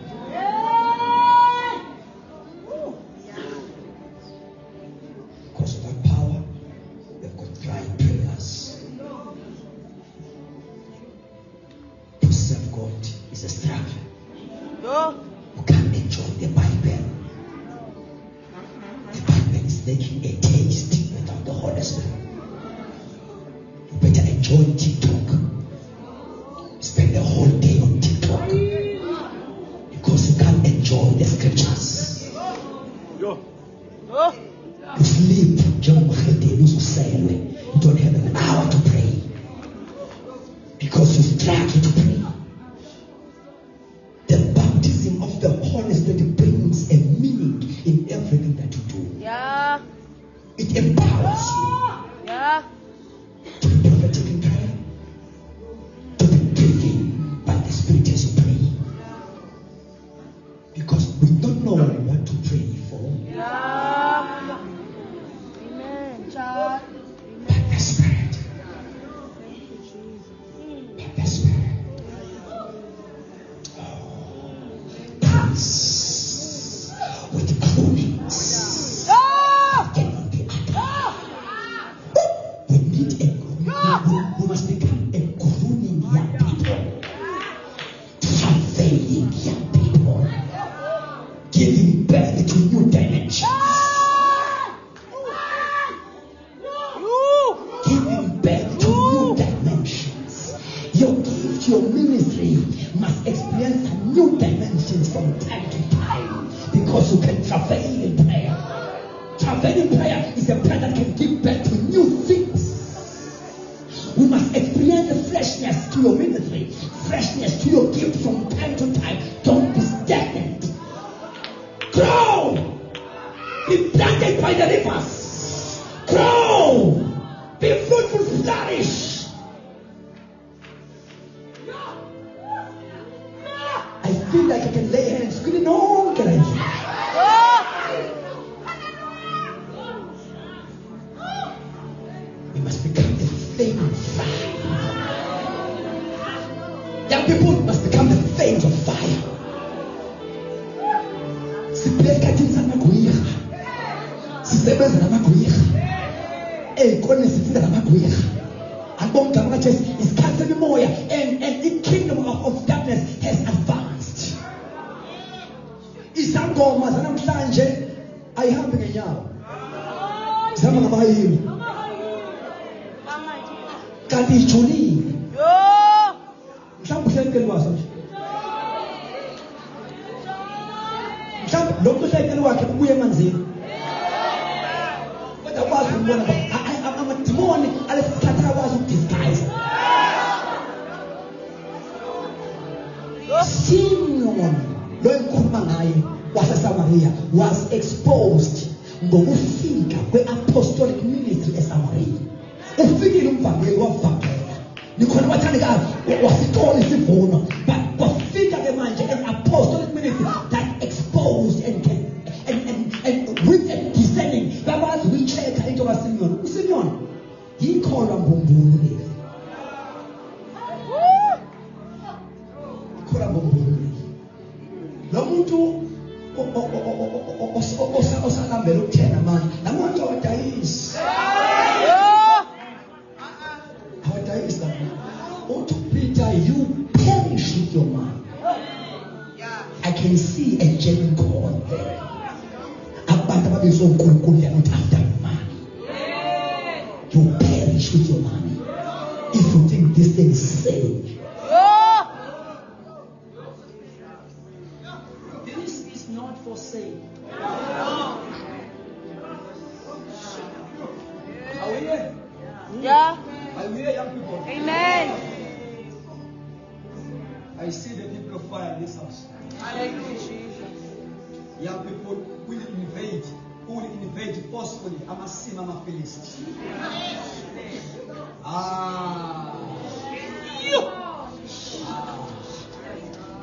Because of that power, they've got dry prayers. To serve God is a struggle. You can't enjoy the Bible. The Bible is making a taste without the Holy Spirit. You better enjoy TikTok. Spend the whole day on TikTok. Because you can't enjoy the scriptures. You sleep, you don't have an hour to pray. Because you struggle to pray. The baptism of the Holy Spirit brings a meaning in everything that you do. Yeah. It empowers you Yeah. to freshness to your ministry, freshness to your gift from time to time. Don't be stagnant. Grow. Be planted by the rivers. Grow. Be fruitful, flourish. I feel like I can lay hands. Good enough, can I? We must become a flame of fire. Young people must become the flames of fire. Sibhekhathini samagwiya. Sisebenza namagwiya. Ey'koleni sifunda namagwiya. Angibonga ngama Jesu isikhathi semoya and the kingdom of darkness has advanced. Izangoma zanamhlanje ayihambi ngenyawo. Zihamba ngamahiri. Kanti ijulile. Mhlawumbe uhlekeli waso nje. Mhlawumbe lo muntu uhlekeli wakhe ubuye emanzini. Kodwa kwazi ukubona amadimoni alesikhathi akwazi ukudisguise. Simeon lo enkhuluma ngaye waseSamaria was exposed ngokufika kwe-apostolic ministry eSamaria. Ufikile umvangeli wavangela. Nikhona bathandekayo wasithola isivuno. But kwafika ke manje an apostolic ministry that exposed and with a discerning bakwazi ukuyi-check-a into kaSimeon. uSimeon yikholwa mbumbulu le. Yikholwa mbumbulu le. Lo muntu osalambela ukuthena manje namuntu awadayisi. Awadayisa. Uthi Peter, you perish with your mind. I can see a genuine call there. Abantu ababizwa uNkulunkulu yanothanda imali. You perish with your money if you think this thing is safe. This is not for sale. Are we here? Yeah. Are we here, young people? Amen. I see the people of fire in this house. Thank you, Jesus. Young people will invade forcefully. Amasim, Philist.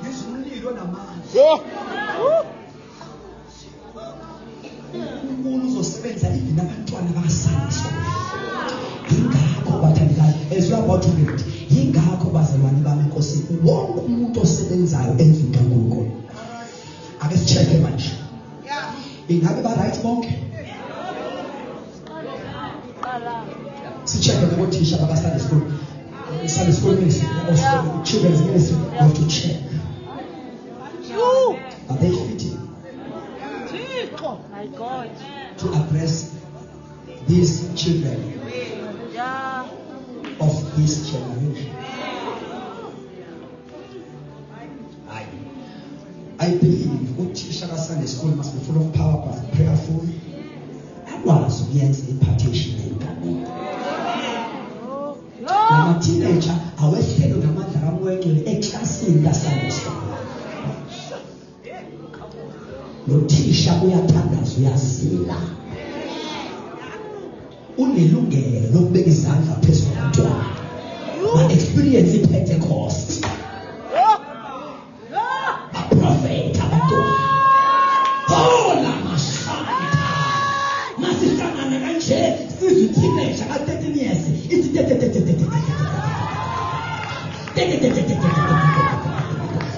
This really on a man. Umuntu uzosebenza even abantwana baSunday school. Yingakho bathandekayo as you are about to read. Yingakho bazalwane bami Nkosi wonke umuntu osebenzayo endlini kaNkulunkulu. Ake sicheke manje. Ingabe ba right bonke? Sicheke ngothisha baba Sunday school. Sunday school ministry or children's ministry. We have to check. Are they fitting? My God. To address these children of this generation? I believe uthisha Sunday school must be full of power but prayerful. Akwazi ukuyenza impartation enganeni. Nama teenager awehlelo ngamandla kaMwengcwele eklasini kaSunday school. Lothisha uyathandaza uyasila. Unelungelo lokubeka izandla phezulu komntwana. Ma experience iPentecost. Prophet abantwana. Hola mashaka. Masihlangane kanje sizwe teenager ka 13 years. Ithi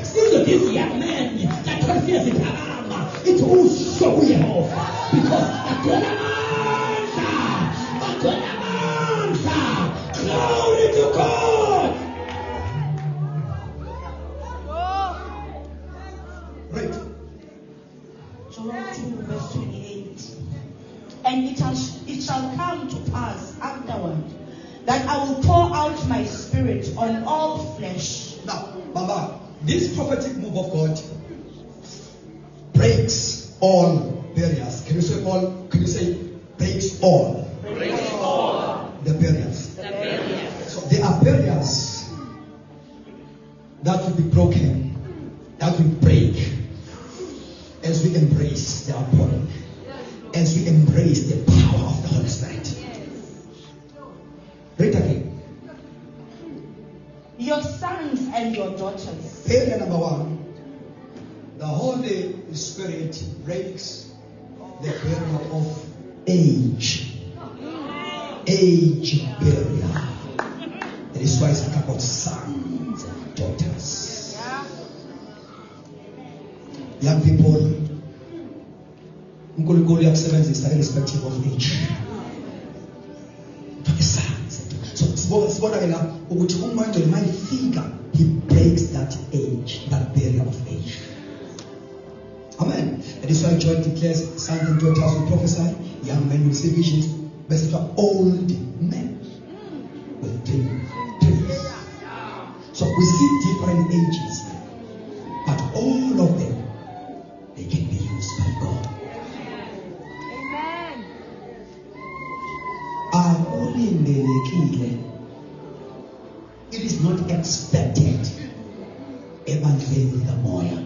sizwe this young man ka 12 years iphakama. Ithi usho kuYehova because glory to God. Right. Joel 2 verse 28. And it shall come to pass afterward that I will pour out my spirit on all flesh. Now, Baba, this prophetic move of God breaks all barriers. Can you say all? Can you say breaks all? Breaks all the barriers. the barriers. So there are barriers that will be broken, that will break as we embrace the outpouring, as we embrace the power of the Holy Spirit. Read again. Your sons and your daughters. Area number 1. The Holy Spirit breaks the barrier of age. Age barrier. That is why it's talking about sons and daughters. Young people, uNkulunkulu uyakusebenzisa irrespective of age. So sibona ke la ukuthi umuntu mayifika, he breaks that age, that barrier of age. Amen. That is why John declares, sons and daughters will prophesy, young men will see visions, but old men will dream dreams. So we see different ages, but all of them, they can be used by God. Amen. It is not expected ebandleni kamoya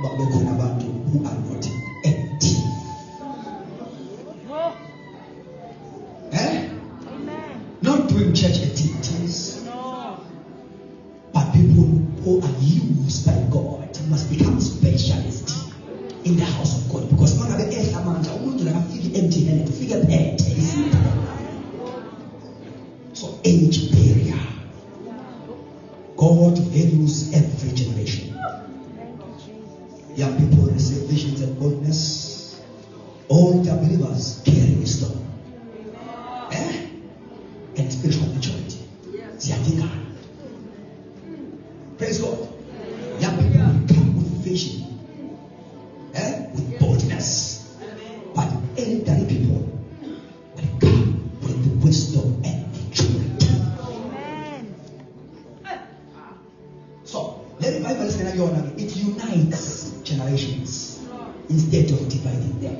but bekhona abantu who are not active. Not doing church activities. No. But people who are used by God must become specialists in the house of God, because mangabe ehla manje umuntu akafiki empty handed, ufike phethe izinto. So age barrier. God values every generation. Young people receive visions and boldness. Older believers carry wisdom. And spiritual maturity. Ziyadingana. Praise God. Young people come with vision. With boldness. But elderly people will come with the wisdom and maturity. So, let revival it unites generations instead of dividing them.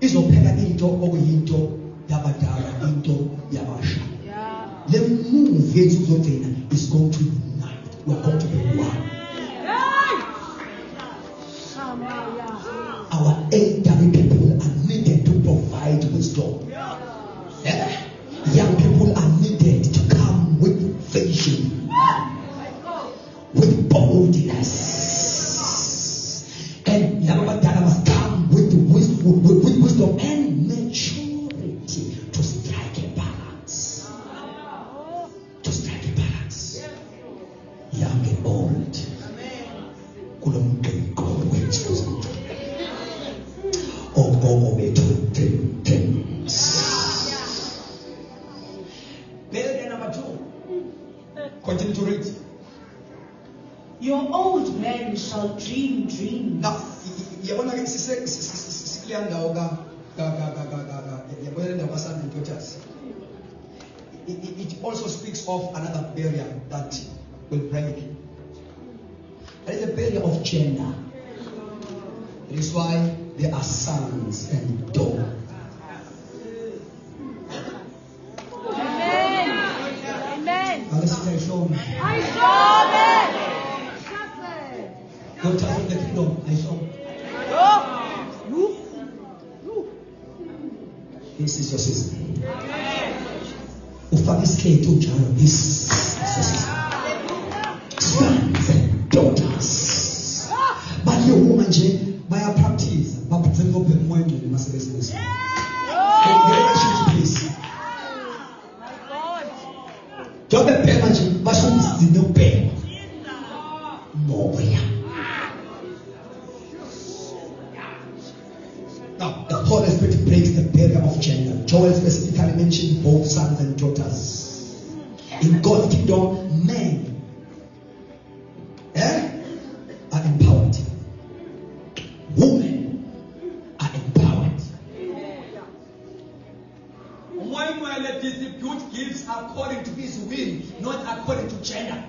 Izophela into okuyinto yabadala into yabasha. The move is going to unite. We are going to be one. Our elderly people are needed to provide wisdom. Young people are needed to come with vision, with boldness, and Yabadala must come with wisdom and maturity to strike a balance. To strike a balance. Young and old. God waits for some. Oh, dreams. Barrier number 2. Continue to read. Your old men shall dream dreams. Now, it also speaks of another barrier that will break. There is a barrier of gender. That is why there are sons and daughters. Amen. Now let's see, I saw me. I saw it. Daughters of the kingdom, I saw. This is your sister. This is your sister. Sons and daughters. But you woman, by a practice, but pretend to be more in the master business. Don't be permanent, but she no pay. More. Now, the Holy Spirit breaks the barrier of gender. Joel specifically mentioned both sons and daughters. In God's kingdom, men are empowered. Women are empowered. When the distribute gives according to his will, not according to gender.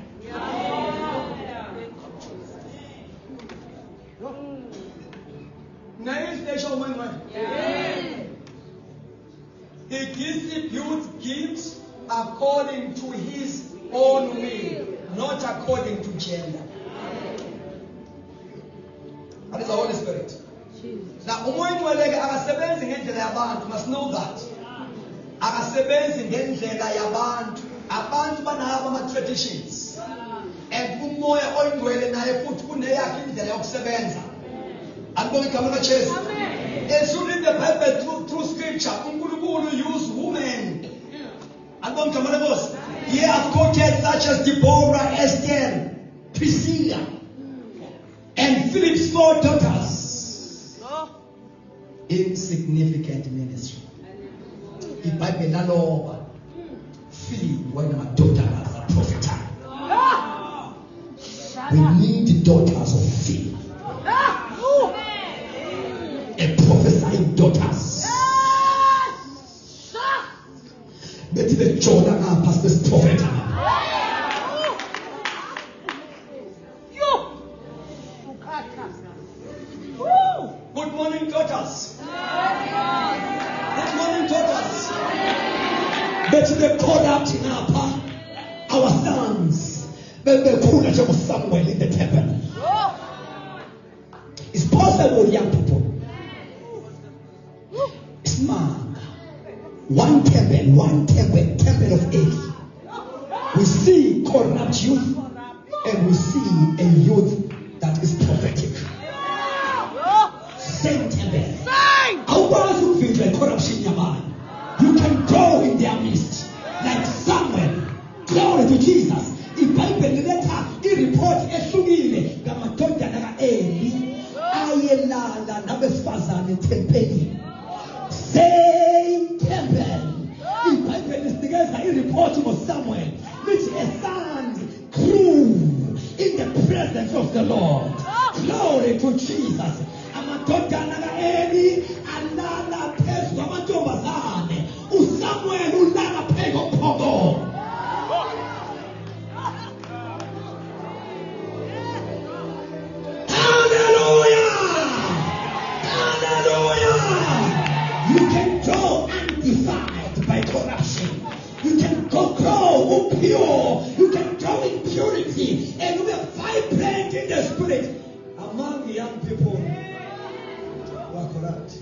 He distributes gifts according to his own will, not according to gender. That is the Holy Spirit. Now, umuntu weleke akasebenzi ngendlela yabantu, must know that. Akasebenzi ngendlela yabantu. Abantu banabo ama-traditions. And umoya oyingcwele naye futhi kuneyakhe indlela yokusebenza. Alibonga igama likaJesu. As you read the Bible through scripture, uNkulunkulu use women. Alibonga igama lenkosi. He has quoted such as Deborah, Esther, Priscilla, and Philip's 4 daughters. Insignificant ministry. IBhayibheli laloba Philip wena madoda a prophet. We need the daughters of Philip. A prophesying daughters. Betty the Jordan past this prophet. Good morning, daughters. Good morning, daughters. Betty the product in our sons. They cool at somewhere in the temple. It's possible, young people. It's man. One temple of Eli. We see corrupt youth and we see a youth that is prophetic. Same temple. Like corruption in your mind. You can grow in their midst like Samuel. Glory to Jesus. IBhayibheli letha ireport ehlukile ngamadoda naka-Eli ayelala nabesifazane tempelini. Same temple. IBhayibheli isinikeza ireport ngoSamuel which a son grew in the presence of the Lord. Glory to Jesus. Amadoda naka-Eli alala phezu kwamantombazane. uSamuel ulala phezu kophoko. You can grow undefiled by corruption. You can grow pure. You can grow in purity. And you will vibrate in the spirit. Among the young people who are corrupt.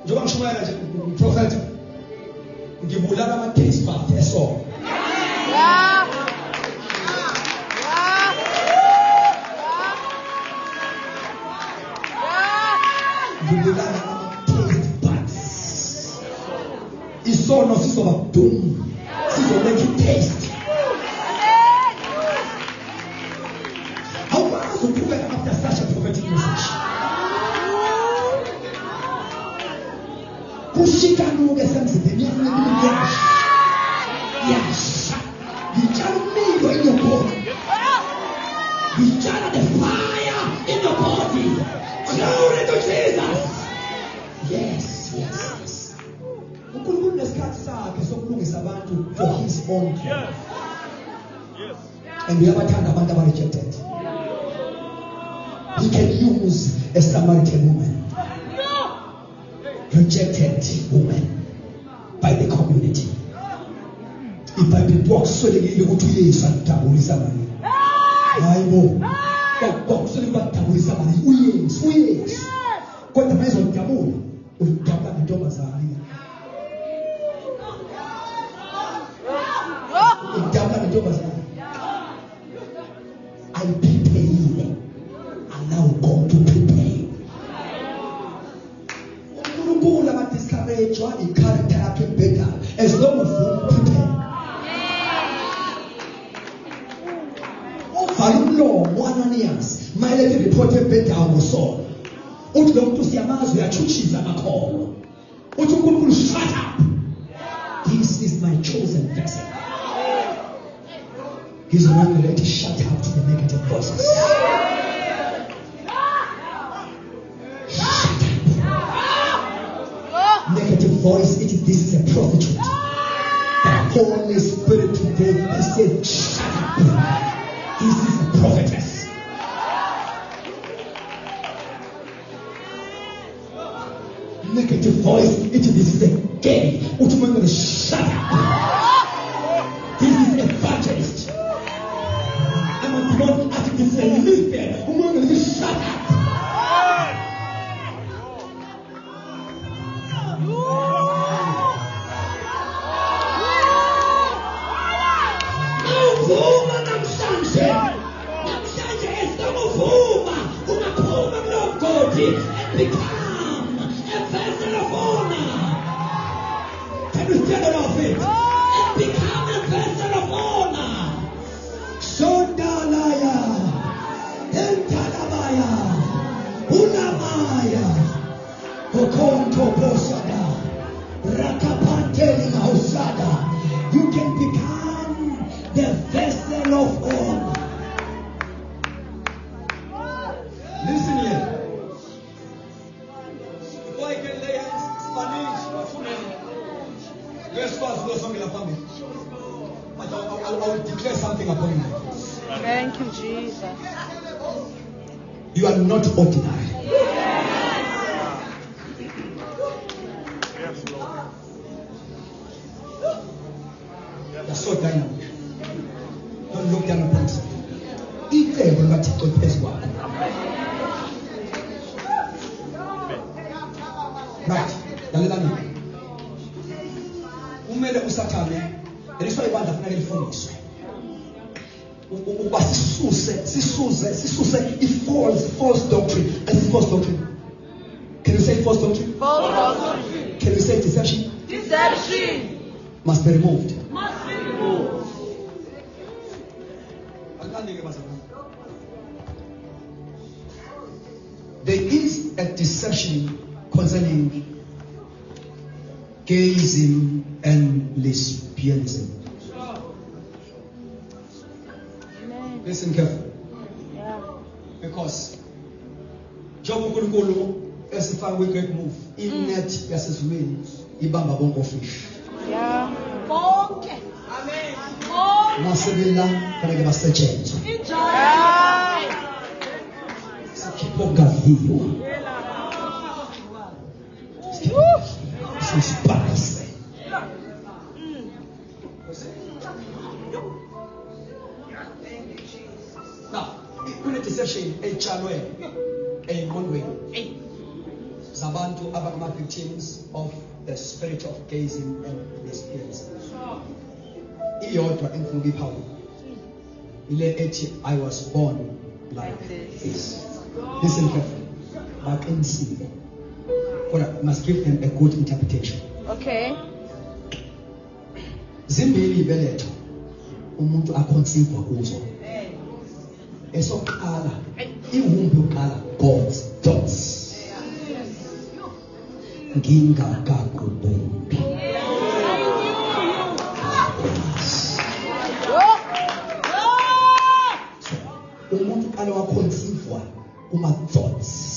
Njoba ngishumela nje prophet ngibulala ama taste buds eso. Ngibulala ama taste buds. Isono sizoba dum. Sizo make it taste. How was the prophet after such a prophetic message? Kushikanuke sensitive. Yes. You tell me in your body. You tell the fire in your body. Glory to Jesus. Yes. uNkulunkulu nesikhathi sakhe sokulungisa abantu for his own glory. And uyabathanda abantu aba-rejected. He can use a Samaritan woman. Rejected woman by the community. IBhayibheli kwakuswelekile ukuthi uYesu adabulisa mali. Hayibo. Kwakuswelekile ukudabulisa mali uYesu. Kodwa mayezodabula udabula ngentombazane. Udabula ngentombazane. I prepare. Allow God to prepare. uNkulunkulu aba-discourage i-character yakhe better as long as you prepare. Uvala umlomo u-Ananias mayelele ireport ebhedayo ngoSaul. Uthi lo muntu siyamazi uyachuchisa amakhono. Uthi uNkulunkulu shut up. This is my chosen vessel. He's not going to shut up to the negative voices. Negative voice, this is a prophet. The Holy Spirit today, he said, shut up. This is a prophetess. negative voice, this is a gay. Shut up. This is evangelist. I'm a demon. I think this is a Lucifer. Shut up. And become a vessel of honor. Can you stand on our feet? And become a vessel of honor. Sondalaya, Entalabaya, Unamaya, Kokonto Posada, Rakapanteli Hausada. You can become the vessel of honor. Listen here. I will declare something upon you. Thank you, Jesus. You are not ordinary. You are so dynamic. Don't look down upon yourself. Right. Umele usathane eliswa ibandla kufanele lifundiswe ukuba sisuse false doctrine. False doctrine. Can you say false doctrine? False doctrine. Can you say deception? Deception must be removed. There is a deception concerning gayism and lesbianism. Amen. Listen carefully. Yeah. Because Job uNkulunkulu esifakwe great move inet yasezulwini ibamba bonke fish. Yeah. Bonke. Amen. Masebela kanike basetshenzwe. Yeah. Sikhipho ngaviyo. Spice. Now, kune deception etshalwe engqondweni zabantu abangama victims of the spirit of gazing and lesbianism. Iyodwa emfuna ukuyiphawu ile ethi I was born like this. Listen carefully. Baqinisile. But must give them a good interpretation. Okay. Zimbili ibeletho umuntu aconceive kuzo. Esokuqala ihumbi yokuqala God's thoughts. Ngingakakubumbi. Umuntu qala waconceive kuma thoughts.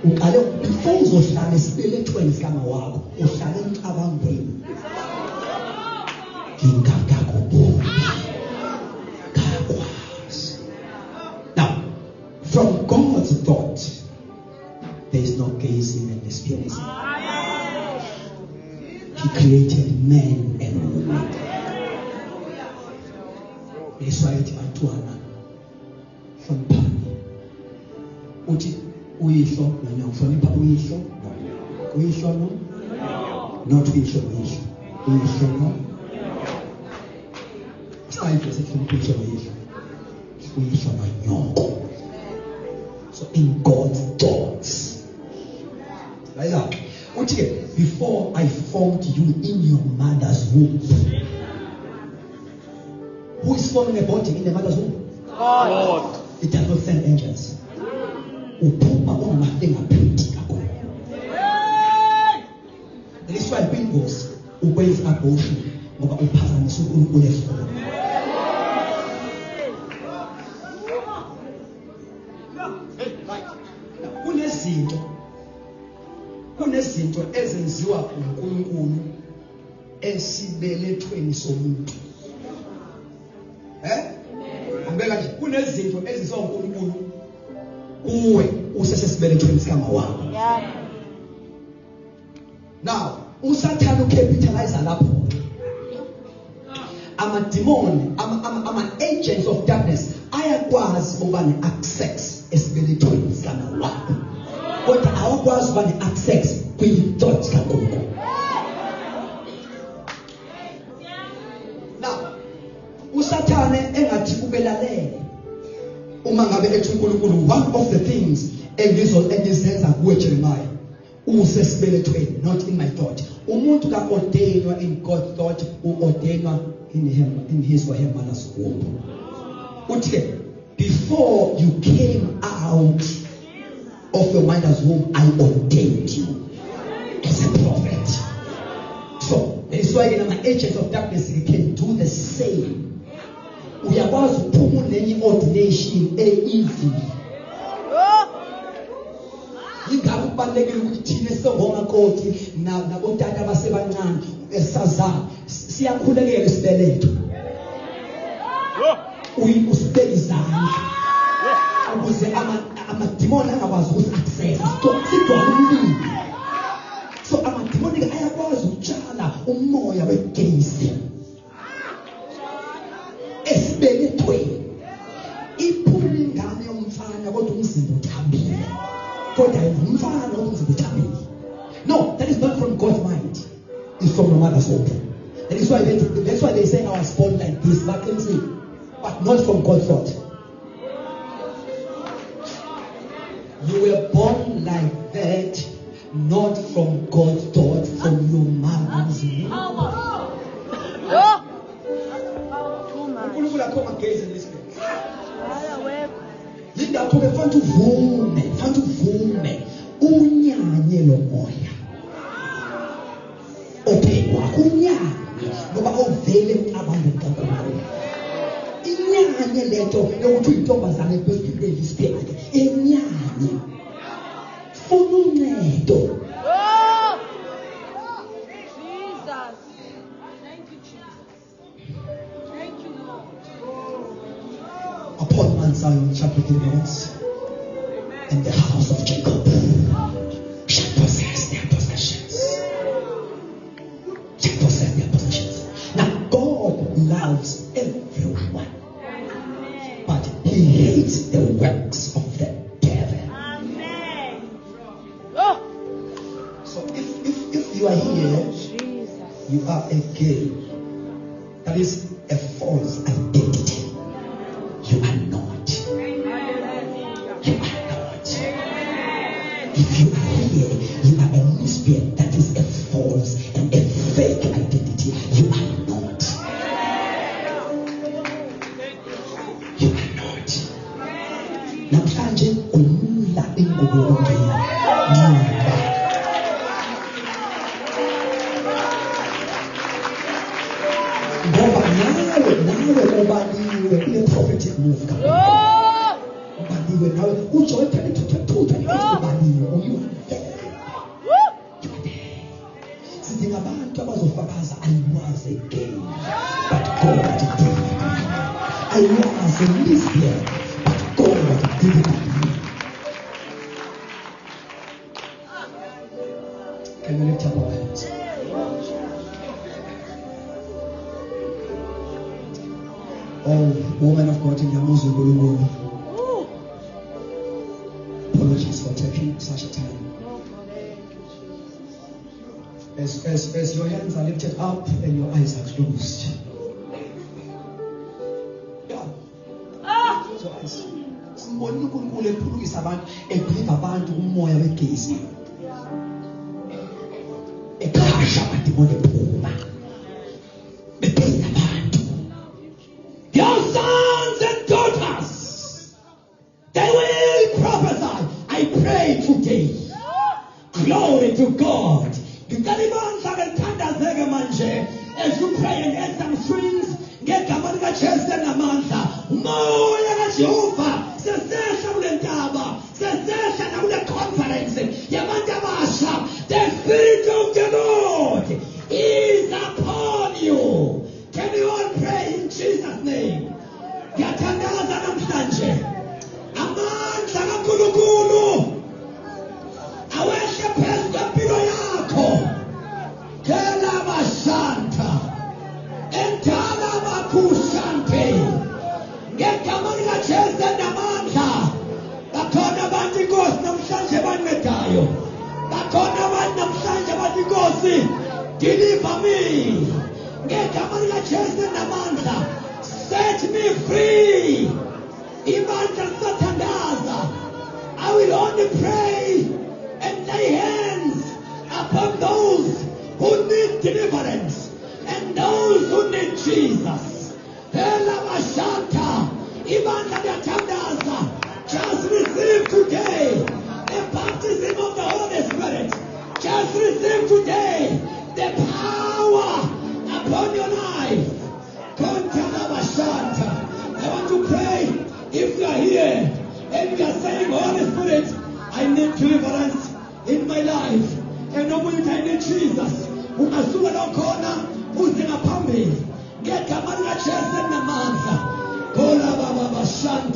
Uqale before uzohlala esibelethweni sika wakho uhlala encabangweni ngingakakubumbi kakwazi. Now from God's thought there is no gazing and lesbianism. He created men and women. That's why it's Antoine from Pani. Uti uyihlo noma uhlonipha uyihlo no not uyihlo no style sehlonipha uyihlo no. So in God's thoughts like that uthi before I formed you in your mother's womb. Who is forming a body in the mother's womb? God. It does not send angels. Uphuma ungamafingerprint kakhulu. That is why Bingos ukwenza abortion ngoba uphazamisa uNkulunkulu efuna. Kunezinto ezenziwa uNkulunkulu esibelethweni somuntu. Ambeka nje kunezinto ezisenziwa uNkulunkulu kuwe usesesibelethweni sikama wakho. Yeah. Now usathana ucapitalize lapho. Ama-demon, ama-agents of darkness ayakwazi ukuba ne-access esibelethweni sikama wakho, kodwa awakwazi ukuba ne-access kwi-thoughts kaNkulunkulu. Now usathane engathi ubelalele uma ngabe ethi uNkulunkulu, one of the things engizenza kuwe Jeremiah, usesibelethweni, not in my thought. Umuntu ka-ordainwa in God's thought, u-ordainwa in his or her mother's womb. Uthi, before you came out of your mother's womb, I ordained you as a prophet. So that is why my agents of darkness can do the same. Uyakwazi ukuphumula nenye ordination easy. Ingakho kubalekile ukuthi thina singoma-koti nabotata abasebancane esazana siyakhulekela isibeletho. Usibeka izandla ukuze amadimoni angakwazi ukusi-accessa. Sigcwala umlilo. So amadimoni ayakwazi ukutshala umoya wegesi esibelethweni. Iphuma ingane yomfana kodwa umzimba uthambile. Kodwa umfana umzimba uthambile. No, that is not from God's mind. It's from the mother's womb. That's why they say I was born like this, but not from God's thought. You were born like that, not from God's thought, from your mother's womb. uNkulunkulu akhoma gezi ngesikhathi. Yingakho ke fanele uvume unyanye lo moya. Obhekwa kunyanye ngoba ovele abantu kaNkulunkulu. Inyanye lento yokuthi intombazane kwesiphelele isibheke. Inyanye. Funa uncedo. Upon Mount Zion shall be deliverance, and the house of Jacob shall possess their possessions. Shall possess their possessions. Now God loves everyone, but He hates the works of the devil. So if you are here, you are a gay. That is a false identity. You are not. You are not. If you are here, you are a lesbian. That is a false and a fake identity. You are not. You are not. Namhlanje umla ingubo yongena. Ngoba nawe ubaliwe kule prophetic move kakhulu. Ubaliwe nawe uJoel 22:28 ubaliwe you are there. You are there. Sidinga abantu abazofakaza I was a gay but God did it. I was a lesbian but God did it. Can we lift up our hands? Oh, woman of God in Yamuzu Gulugulu. Apologies for taking such a time. As your hands are lifted up and your eyes are closed. Yeah. Close your eyes. Simbonile uNkulunkulu ephulukisa abantu, ebheka abantu umoya wegezi. Ekhasha amadimoni ephuma. Bebheka abantu. Your sons and daughters, they will prophesy. I pray today. Glory to God. As you pray and add some strings, get Kamarika chest and Amantha. Moya Jehovah. Sesesha Ulentaba. Sesesha Ule conference. Yamanta Basha. The Spirit of the Lord is upon you. Can we all pray in Jesus' name? Yatangaza namhlanje. Amandla kaNkulunkulu Deliver me. Ngegama likaJesu namandla. Set me free. Ibandla sathandaza. I will only pray and lay hands upon those who need deliverance and those who need Jesus. Elabashanta. Ibandla liyathandaza. Just receive today the baptism of the Holy Spirit. Just receive today the power upon your life. I want to pray. If you are here and you are saying, Holy Spirit, I need deliverance in my life. And I need Jesus. Ungasuka lokhona uze ngaphambili. Ngegama likaJesu namandla. Kola baba bashanta.